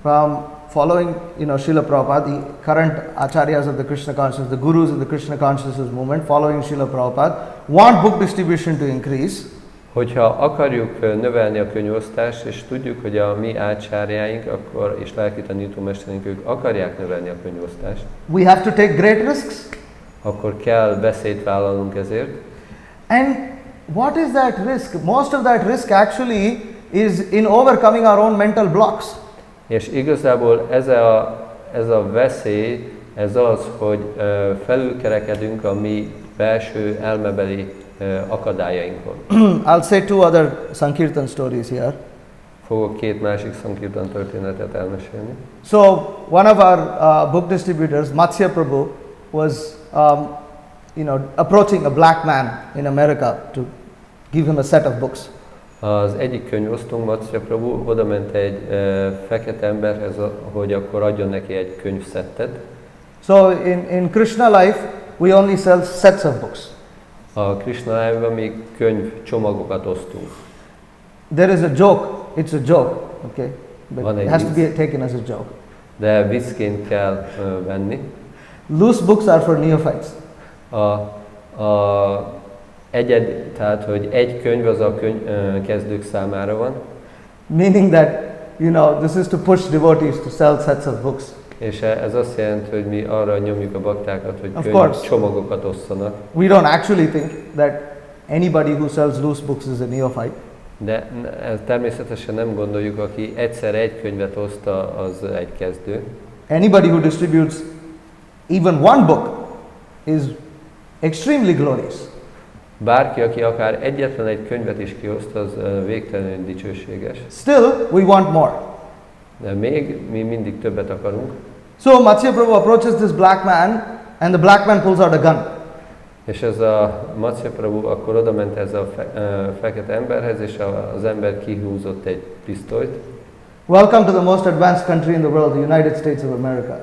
from following, you know, Srila Prabhupada, the current acharyas of the Krishna consciousness, the gurus in the Krishna consciousness movement, following Srila Prabhupada, want book distribution to increase. Hogyha akarjuk növelni a könyvosztást, és tudjuk, hogy a mi ácsárjáink akkor, és lelki tanítómesterünk, ők akarják növelni a könyvosztást, we have to take great risks. Akkor kell veszélyt vállalnunk ezért. And what is that risk? Most of that risk actually is in overcoming our own mental blocks. És igazából ez a veszély, ez az, hogy felülkerekedünk a mi belső elmebeli akadályainkon. I'll say two other Sankirtan stories here. Fogok két másik Sankirtan történetet elmesélni. So one of our book distributors, Matsya Prabhu, was approaching a black man in America to give him a set of books. Az egyik könyvosztónk, Matsya Prabhu, oda ment egy fekete emberhez, hogy akkor adjon neki egy könyvszettet. So in Krishna life, we only sell sets of books. A Krishna life-ban mi könyvcsomagokat osztunk. There is a joke, it's a joke, okay? But Van it egy has to be vicc. taken as a joke. De viccként kell venni. Loose books are for neophytes. Tehát, hogy egy könyv az a kezdők számára van. Meaning that, this is to push devotees to sell sets of books. És ez azt jelenti, hogy mi arra nyomjuk a baktákat, hogy csomagokat osszanak. We don't actually think that anybody who sells loose books is a neophyte. De természetesen nem gondoljuk, aki egyszerre egy könyvet oszta, az egy kezdő. Anybody who distributes even one book is extremely glorious. Bárki, aki akár egyetlen egy könyvet is kioszt, az végtelenül dicsőséges. Still, we want more. De még mi mindig többet akarunk. So Matsya Prabhu approaches this black man, and the black man pulls out a gun. És ez a Matsya Prabhu akkor oda ment ez a fekete emberhez, és az ember kihúzott egy pisztolyt. Welcome to the most advanced country in the world, the United States of America.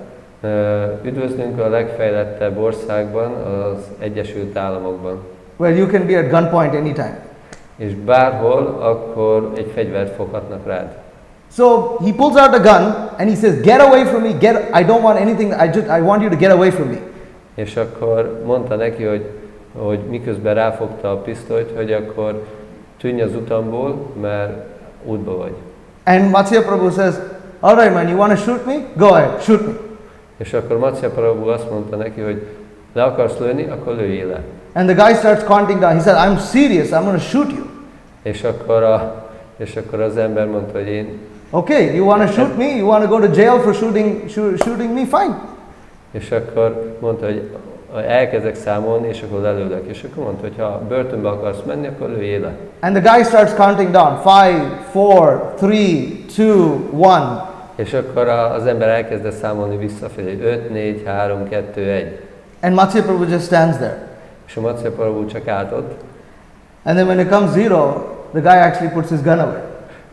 Üdvözlünk a legfejlettebb országban, az Egyesült Államokban. Where you can be at gunpoint anytime. És bárhol, akkor egy fegyvert foghatnak rád. So he pulls out a gun and he says, "Get away from me! I don't want anything. I want you to get away from me." És akkor mondta neki, hogy miközben ráfogta a pisztolyt, hogy akkor tűnj az utamból, mert útba vagy. And Matsya Prabhu says, "All right, man, you want to shoot me? Go ahead, shoot me." És akkor Matsya Prabhu azt mondta neki, hogy le akarsz lőni, akkor lőjél le. And the guy starts counting down. He said, "I'm serious. I'm going to shoot you." És akkor az ember mondta, hogy én... Okay, you want to shoot me? You want to go to jail for shooting me? Fine. És akkor mondta, hogy elkezdek számolni, és akkor lelőlek. És akkor mondta, hogy ha börtönbe akarsz menni, akkor lőjél le. And the guy starts counting down. 5, 4, 3, 2, 1. És akkor az ember elkezdett számolni visszafelé. 5, 4, 3, 2, 1. And Matsya Prabhu just stands there. És a Matsya Prabhu csak állt ott. And then when it comes 0, the guy actually puts his gun away.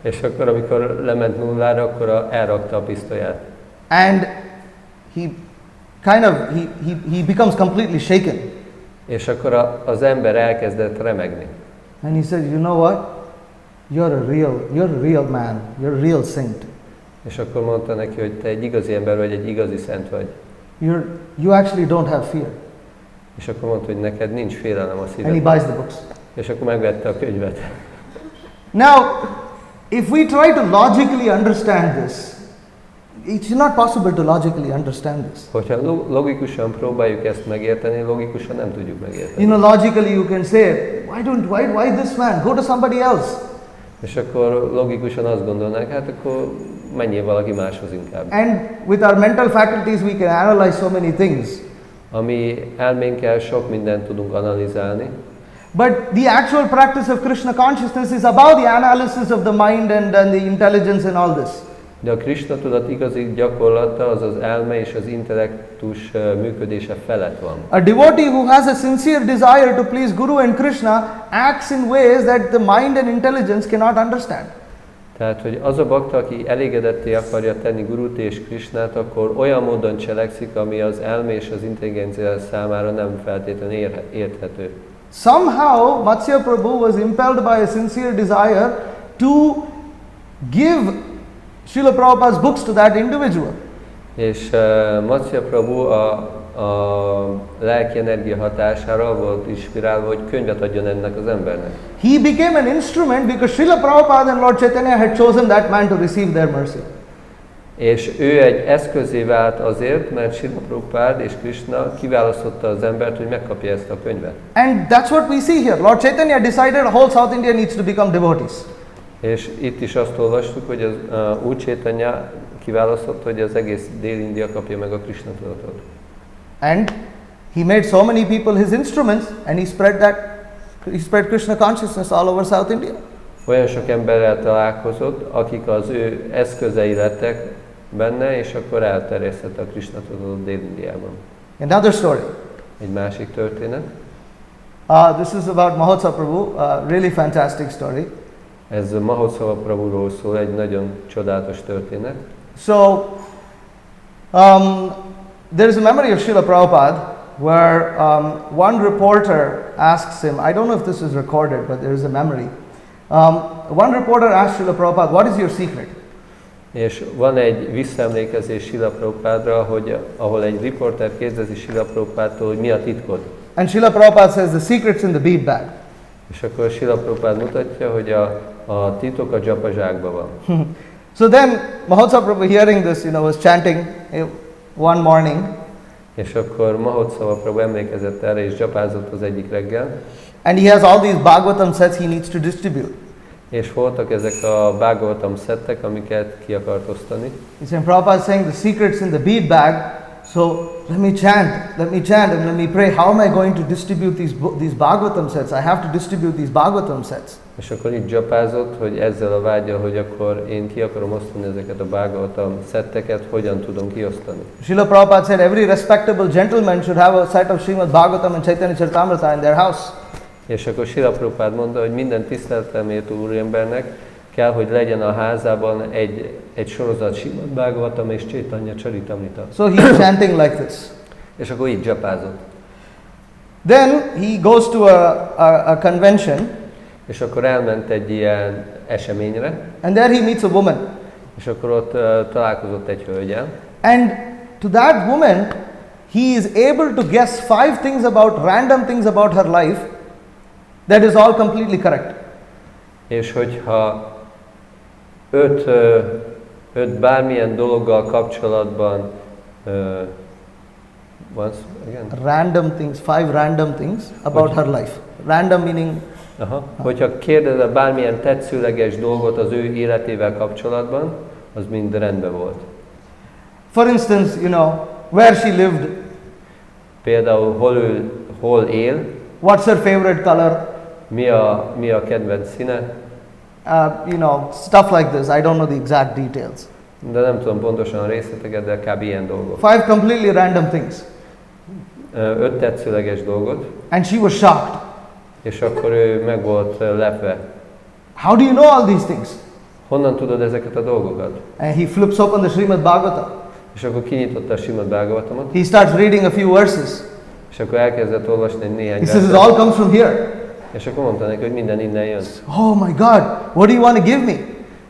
És akkor, amikor lement nullára, akkor elrakta a pisztolyát. And he becomes completely shaken. És akkor az ember elkezdett remegni. And he said, "You know what? You're a real man. You're a real saint. És akkor mondta neki, hogy te egy igazi ember vagy, egy igazi szent vagy. You actually don't have fear." És akkor mondta, hogy neked nincs félelem a And he szívedben. buys the books. És akkor megvette a könyvet. Now, if we try to logically understand this, it's not possible to logically understand this. Hogyha logikusan próbáljuk ezt megérteni, logikusan nem tudjuk megérteni. Logically you can say, why this man? Go to somebody else. És akkor logikusan azt gondolnánk, hát akkor menjél valaki máshoz inkább. And with our mental faculties we can analyze so many things. Ami elménkkel sok mindent tudunk analizálni. But the actual practice of Krishna consciousness is about the analysis of the mind and the intelligence and all this. De a Krishna tudat igazi gyakorlata az az elme és az intellektus működése felett van. A devotee who has a sincere desire to please Guru and Krishna acts in ways that the mind and intelligence cannot understand. Tehát, hogy az a bakta, aki elégedetté akarja tenni Gurut és Krishnát, akkor olyan módon cselekszik, ami az elme és az intelligencia számára nem feltétlenül érthető. Somehow Matsya Prabhu was impelled by a sincere desire to give Srila Prabhupāda's books to that individual. És Matsya Prabhu a lelki energia hatására volt inspirálva, hogy könyvet adjon ennek az embernek. He became an instrument because Srila Prabhupada and Lord Chaitanya had chosen that man to receive their mercy. És ő egy eszközé vált azért, mert Srila Prabhupád és Krishna kiválasztotta az embert, hogy megkapja ezt a könyvet. And that's what we see here. Lord Chaitanya decided a whole South India needs to become devotees. És itt is azt olvastuk, hogy az Úr Chaitanya kiválasztotta, hogy az egész Dél-India kapja meg a Krishna tudatot. And he made so many people his instruments and he spread that He spread Krishna consciousness all over South India. Olyan sok emberrel találkozott, akik az ő eszközei lettek benne, és akkor elterjesztette a Krishna tudatot Dél-Indiában. Another story. Egy másik történet. This is about Mahotsav Prabhu, really fantastic story. Ez Mahotsav Prabhuról szól, egy nagyon csodálatos történet. So, there is a memory of Srila Prabhupada where one reporter asks him, I don't know if this is recorded, but there is a memory. One reporter asked Srila Prabhupada, what is your secret? És van egy visszaemlékezés Srila Prabhupádra, ahol egy riporter kérdezi Srila Prabhupádtól, hogy mi a titkod. And Srila Prabhupada says, the secret's in the bead bag. És akkor Srila Prabhupád mutatja, hogy a titok a dzsapazsákban van. So then Mahotsav Prabhu, hearing this, was chanting one morning. És akkor Mahotsav Prabhu emlékezett erre, és dzsapázott az egyik reggel. And he has all these Bhagavatam sets he needs to distribute. És voltak ezek a Bhagavatam szettek, amiket ki akart osztani. And Prabhupada is saying the secret's in the bead bag, so let me chant and let me pray. How am I going to distribute these Bhagavatam sets? I have to distribute these Bhagavatam sets. És akkor így dzsapázott, hogy ezzel a vágya, hogy akkor én ki akarom osztani ezeket a Bhagavatam szetteket, hogyan tudom kiosztani. Srila Prabhupada said every respectable gentleman should have a set of Srimad Bhagavatam and Chaitanya Charitamrita in their house. És akkor Srila Prabhupád mondta, hogy minden tiszteletre méltó úriembernek kell, hogy legyen a házában egy sorozat Srimad Bhagavatam és Chaitanya Charitamrita. So he's chanting like this. És akkor így dzsapázott. Then he goes to a convention. És akkor elment egy ilyen eseményre. And there he meets a woman. És akkor ott találkozott egy hölgyel. And to that woman, he is able to guess 5 things random things about her life. That is all completely correct. És hogyha 5 bármilyen dologgal kapcsolatban once again? Random things, 5 random things about her life. Random meaning hogyha kérdezel bármilyen tetszőleges dolgot az ő életével kapcsolatban, az mind rendben volt. For instance, where she lived. Például hol él. What's her favorite color? Mi a kedvenc színe? Stuff like this. I don't know the exact details. De nem tudom pontosan a részleteket, de kb. Ilyen dolgok. 5 completely random things. 5 tetszőleges dolgot. And she was shocked. És akkor ő meg volt lepve. How do you know all these things? Honnan tudod ezeket a dolgokat? And he flips open the Srimad Bhagavatam. És akkor kinyitotta a Srimad Bhagavatamot. He starts reading a few verses. És akkor elkezdett olvasni néhány verset. He says, it all comes from here. És akkor mondta neki, hogy minden innen jön. Oh my God, what do you want to give me?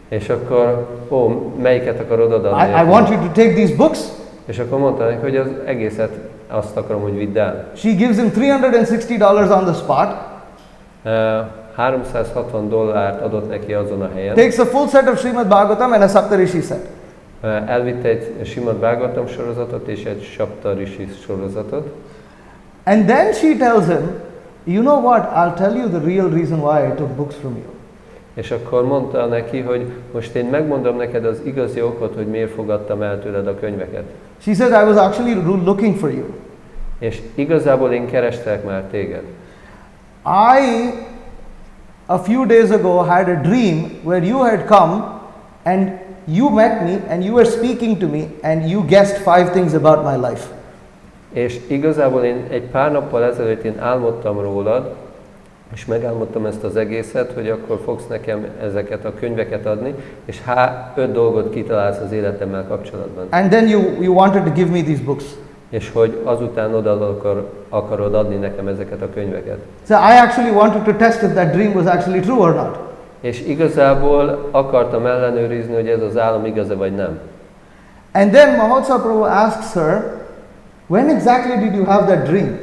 És akkor, melyiket akarod odaadni? I want you to take these books. És akkor mondta neki, hogy az egészet azt akarom, hogy vidd el. She gives him $360 on the spot. $360 adott neki azon a helyen. Takes a full set of Srimad Bhagavatam and a Saptarishi set. Elvitte egy Srimad Bhagavatam sorozatot és egy Saptarishi sorozatot. And then she tells him, you know what, I'll tell you the real reason why I took books from you. És akkor mondta neki, hogy most én megmondom neked az igazi okot, hogy miért fogadtam el tőled a könyveket. She said, I was actually looking for you. És igazából én kerestelek már téged. A few days ago had a dream where you had come and you met me and you were speaking to me and you guessed 5 things about my life. És igazából én egy pár nappal ezelőtt én álmodtam rólad, és megálmodtam ezt az egészet, hogy akkor fogsz nekem ezeket a könyveket adni, és 5 dolgot kitalálsz az életemmel kapcsolatban. And then you wanted to give me these books. És hogy azután oda akarod adni nekem ezeket a könyveket. So I actually wanted to test if that dream was actually true or not. És igazából akartam ellenőrizni, hogy ez az álom igaz-e vagy nem. And then Mahotsav Prabhu asks her, when exactly did you have that dream?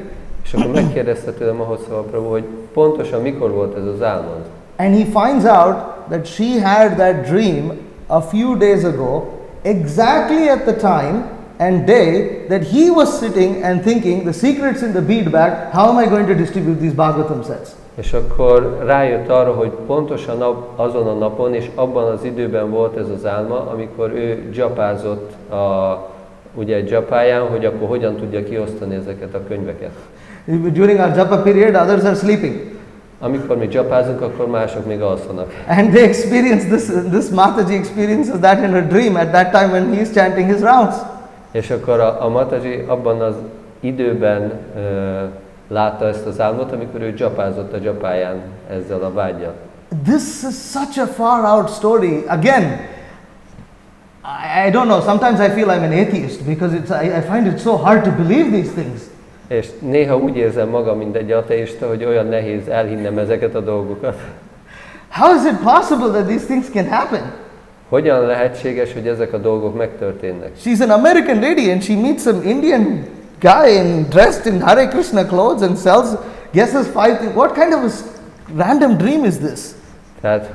És akkor megkérdezte tőle Mahotsav Prabhu, hogy pontosan mikor volt ez az álmod. And he finds out that she had that dream a few days ago, exactly at the time and day that he was sitting and thinking, the secret's in the bead bag, how am I going to distribute these Bhagavatam sets? És akkor rájött arra, hogy pontosan azon a napon és abban az időben volt ez az álma, amikor ő dzsapázott ugye dzsapáján, hogy akkor hogyan tudja kiosztani ezeket a könyveket. During our japa period, others are sleeping. Amikor mi japázunk, akkor mások még alszanak. And they experience this Mataji experiences that in a dream at that time when he is chanting his rounds. És akkor a Mataji abban az időben látta ezt az álmot, amikor ő japázott a japáján ezzel a vággyal. This is such a far out story. Again, I don't know, sometimes I feel I'm an atheist because I find it so hard to believe these things. És néha úgy érzem magam, mint egy ateista, hogy olyan nehéz elhinnem ezeket a dolgokat. How is it possible that these things can happen? Hogyan lehetséges, hogy ezek a dolgok megtörténnek? She's an American lady and she meets some Indian guy dressed in Hare Krishna clothes and guesses 5 things. What kind of a random dream is this? Tehát,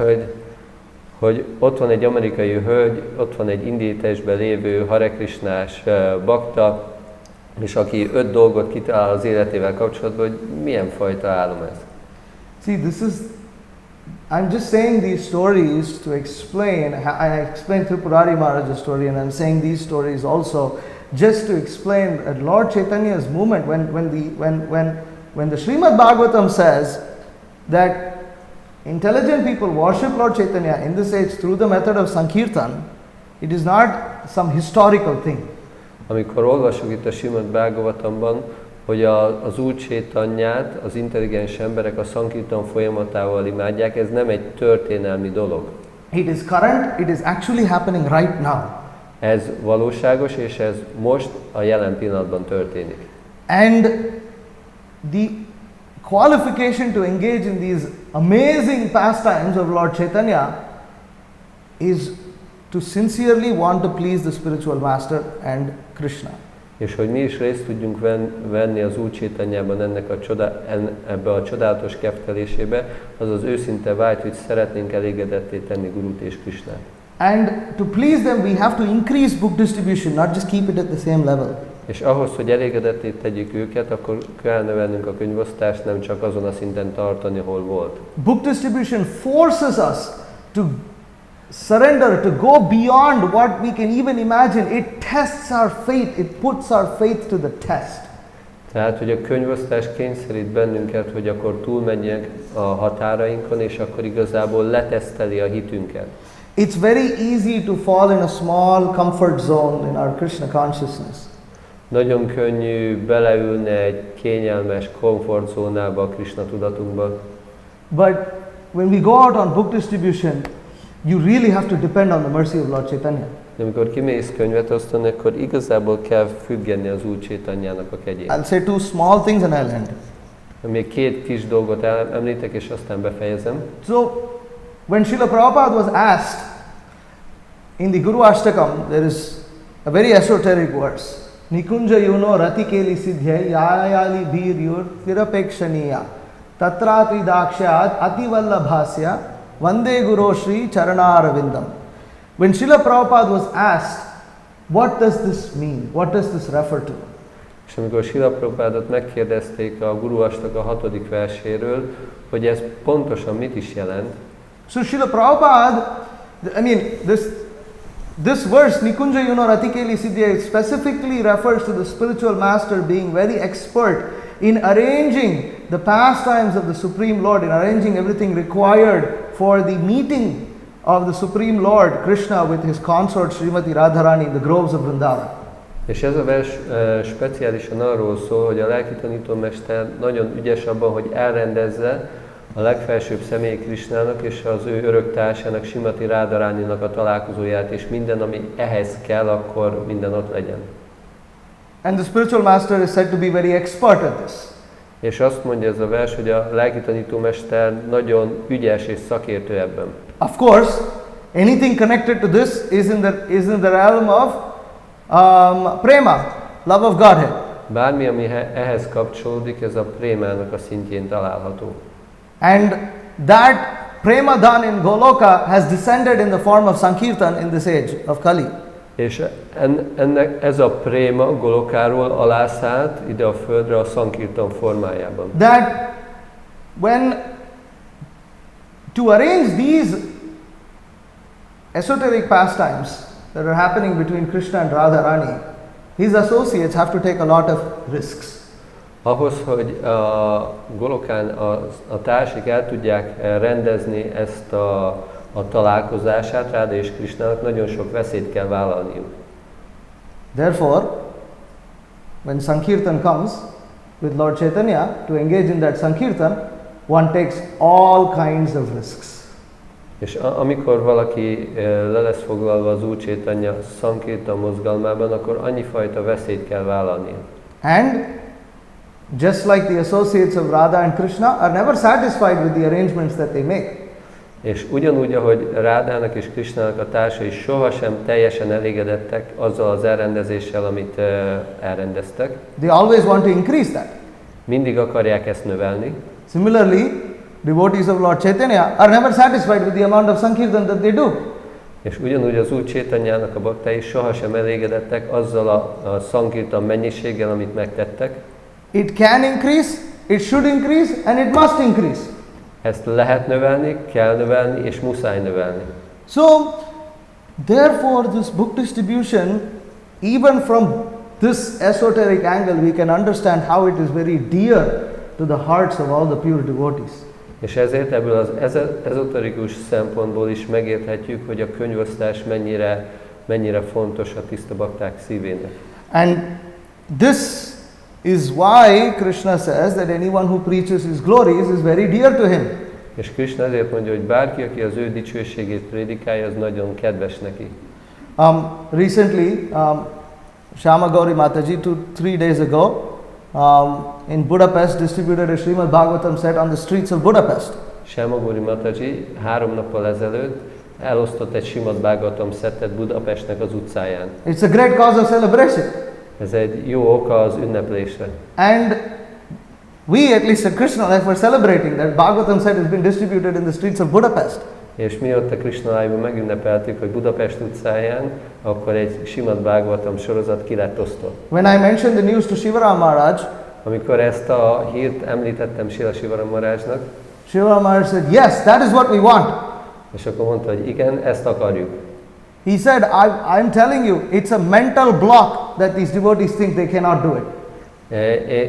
hogy ott van egy amerikai hölgy, ott van egy indiai testben lévő Hare Krishnás bakta, és aki 5 dolgot kitalál az életével kapcsolatban, hogy milyen fajta álom ez. See, I'm just saying these stories to explain, I explained Tripurari Maharaj's story and I'm saying these stories also just to explain that Lord Chaitanya's movement, when the Srimad Bhagavatam says that intelligent people worship Lord Chaitanya in this age through the method of Sankirtan, it is not some historical thing. Amikor olvasjuk itt a Srimad Bhagavatamban, hogy az Úr Chaitanyát az intelligens emberek a Sankirtan folyamatával imádják, ez nem egy történelmi dolog. It is current, it is actually happening right now. Ez valóságos, és ez most a jelen pillanatban történik. And the qualification to engage in these amazing pastimes of Lord Chaitanya is to sincerely want to please the spiritual master and Krishna. És hogy mi is részt tudjunk venni az Úr Chaitanyában ebbe a csodálatos keftelésébe, az az őszinte vágy, hogy szeretnénk elégedetté tenni Gurut és Krishnát. And to please them we have to increase book distribution, not just keep it at the same level. És ahhoz, hogy elégedetté tegyük őket, akkor kell növelnünk a könyvosztást, nem csak azon a szinten tartani, ahol volt. Book distribution forces us to surrender, to go beyond what we can even imagine. It tests our faith, it puts our faith to the test. Tehát, hogy a könyvosztás kényszerít bennünket, hogy akkor túlmenjünk a határainkon, és akkor igazából leteszteli a hitünket. It's very easy to fall in a small comfort zone in our Krishna consciousness. Nagyon könnyű beleülni egy kényelmes komfortzónába a Krishna tudatunkba. But when we go out on book distribution, you really have to depend on the mercy of Lord Chaitanya. De amikor kimész könyvet osztani, akkor igazából kell függeni az Úr Chaitanyának a kegyén. I'll say 2 small things and I'll end. Még 2 kis dolgot említek, és aztán befejezem. So, when Srila Prabhupāda was asked in the Guru Ashtakam, there is a very esoteric verse. Nikunja yuno ratikeli siddhyai yayali biryur tirapekshaniya tatrati dakshyat ativallabhasya vande guru shri charanaravindam. When Srila Prabhupada was asked, what does this mean? What does this refer to? És amikor Srila Prabhupádot megkérdezték a Guru Astaka 6. verséről, hogy ez pontosan mit is jelent. So Srila Prabhupada, I mean, this verse, Nikunja yuno ratikeli siddhyai, specifically refers to the spiritual master being very expert in arranging the pastimes of the Supreme Lord, in arranging everything required for the meeting of the Supreme Lord, Krishna, with his consort Srimati Radharani in the groves of Vrindavan. És ez a vers speciálisan arról szól, hogy a lelki tanítómester nagyon ügyes abban, hogy elrendezze a legfelsőbb személy Krishnának és az ő öröktársának, Srimati Radharaninak a találkozóját, és minden, ami ehhez kell, akkor minden ott legyen. And the spiritual master is said to be very expert at this. És azt mondja ez a vers, hogy a lelki tanítómester nagyon ügyes és szakértő ebben. Of course, anything connected to this is in the realm of prema, love of Godhead. Bármi, ami ehhez kapcsolódik, ez a prémának a szintjén található. And that prema dhan in Goloka has descended in the form of Sankirtan in this age of Kali. És ez a préma Golokáról alászállt ide a földre a Sankirtan formájában. That when to arrange these esoteric pastimes that are happening between Krishna and Radharani, his associates have to take a lot of risks. Ahhoz, hogy a Golokán a társak el tudják rendezni ezt a találkozását Ráda és Krisnának, nagyon sok veszélyt kell vállalniuk. Therefore, when Sankirtan comes with Lord Chaitanya to engage in that Sankirtan, one takes all kinds of risks. És amikor valaki le lesz foglalva az Úr Chaitanya Sankirtan mozgalmában, akkor annyi fajta veszélyt kell vállalnia. And just like the associates of Radha and Krishna are never satisfied with the arrangements that they make. És ugyanúgy, ahogy Rádának és Krisnának a társai sohasem teljesen elégedettek azzal az elrendezéssel, amit elrendeztek. They always want to increase that. Mindig akarják ezt növelni. Similarly, devotees of Lord Chaitanya are never satisfied with the amount of Sankirtan that they do. És ugyanúgy az Úr Chaitanyának a baktai sohasem elégedettek azzal a Sankirtan mennyiséggel, amit megtettek. It can increase, it should increase, and it must increase. Ezt lehet növelni, kell növelni, és muszáj növelni. So, therefore, this book distribution, even from this esoteric angle, we can understand how it is very dear to the hearts of all the pure devotees. És ezért ebből az ezoterikus szempontból is megérthetjük, hogy a könyvosztás mennyire fontos a tiszta bakták szívének. And this is why Krishna says that anyone who preaches his glories is very dear to him. És Krishna ezért mondja, hogy bárki, aki az ő dicsőségét prédikálja, az nagyon kedves neki. Recently, Shyama Gauri Mataji 2-3 days ago in Budapest distributed a Srimad Bhagavatam set on the streets of Budapest. Shyama Gauri Mataji 3 nappal ezelőtt elosztott egy Srimad Bhagavatam szettet Budapestnek az utcáján. It's a great cause of celebration. Ez egy jó oka az ünneplésre. And we, at least at Krishna Life, were celebrating that Bhagavatam set has been distributed in the streets of Budapest. És mi ott a Krishna Live-ban megünnepeltük, hogy Budapest utcáján, akkor egy Srimad Bhagavatam sorozat ki lett osztott. When I mentioned the news to Shivaram Maharaj, amikor ezt a hírt említettem Srila Shivaram Maharajnak, Shivaram Maharaj said, yes, that is what we want. És akkor mondta, hogy igen, ezt akarjuk. He said, I'm telling you, it's a mental block that these devotees think they cannot do it.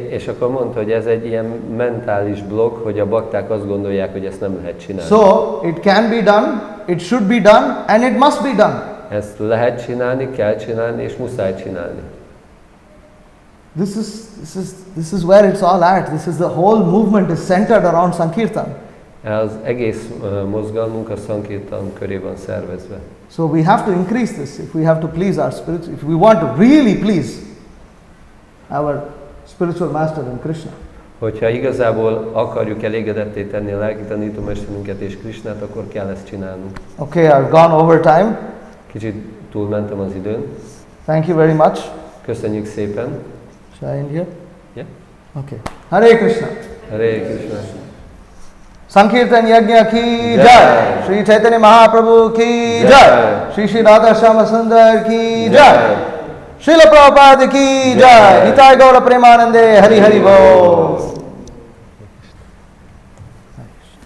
És akkor mondta, hogy ez egy ilyen mentális blokk, hogy a bakták azt gondolják, hogy ezt nem lehet csinálni. So, it can be done, it should be done, and it must be done. Ezt lehet csinálni, kell csinálni, és muszáj csinálni. This is where it's all at. This is the whole movement is centered around Sankirtan. Az egész mozgalmunk a Sankirtan köré van szervezve. So we have to increase this if we have to please our spirits, if we want to really please our spiritual master in Krishna. Hogyha igazából akarjuk elégedetté tenni a lelki tanítómesterünket és Krishnát, akkor kell ezt csinálnunk. Okay, I've gone over time. Kicsit túlmentem az időn. Thank you very much. Köszönjük szépen. Shall I end here? Yeah. Okay. Hare Krishna. Hare Krishna. Sankirtan Yajna ki jai, Sri Chaitanya Mahaprabhu ki jai, Sri Radha Shama Sundar ki jai, Srila Prabhupāda ki jai, Nitai Gaura Premanande, Hari Hari Bol.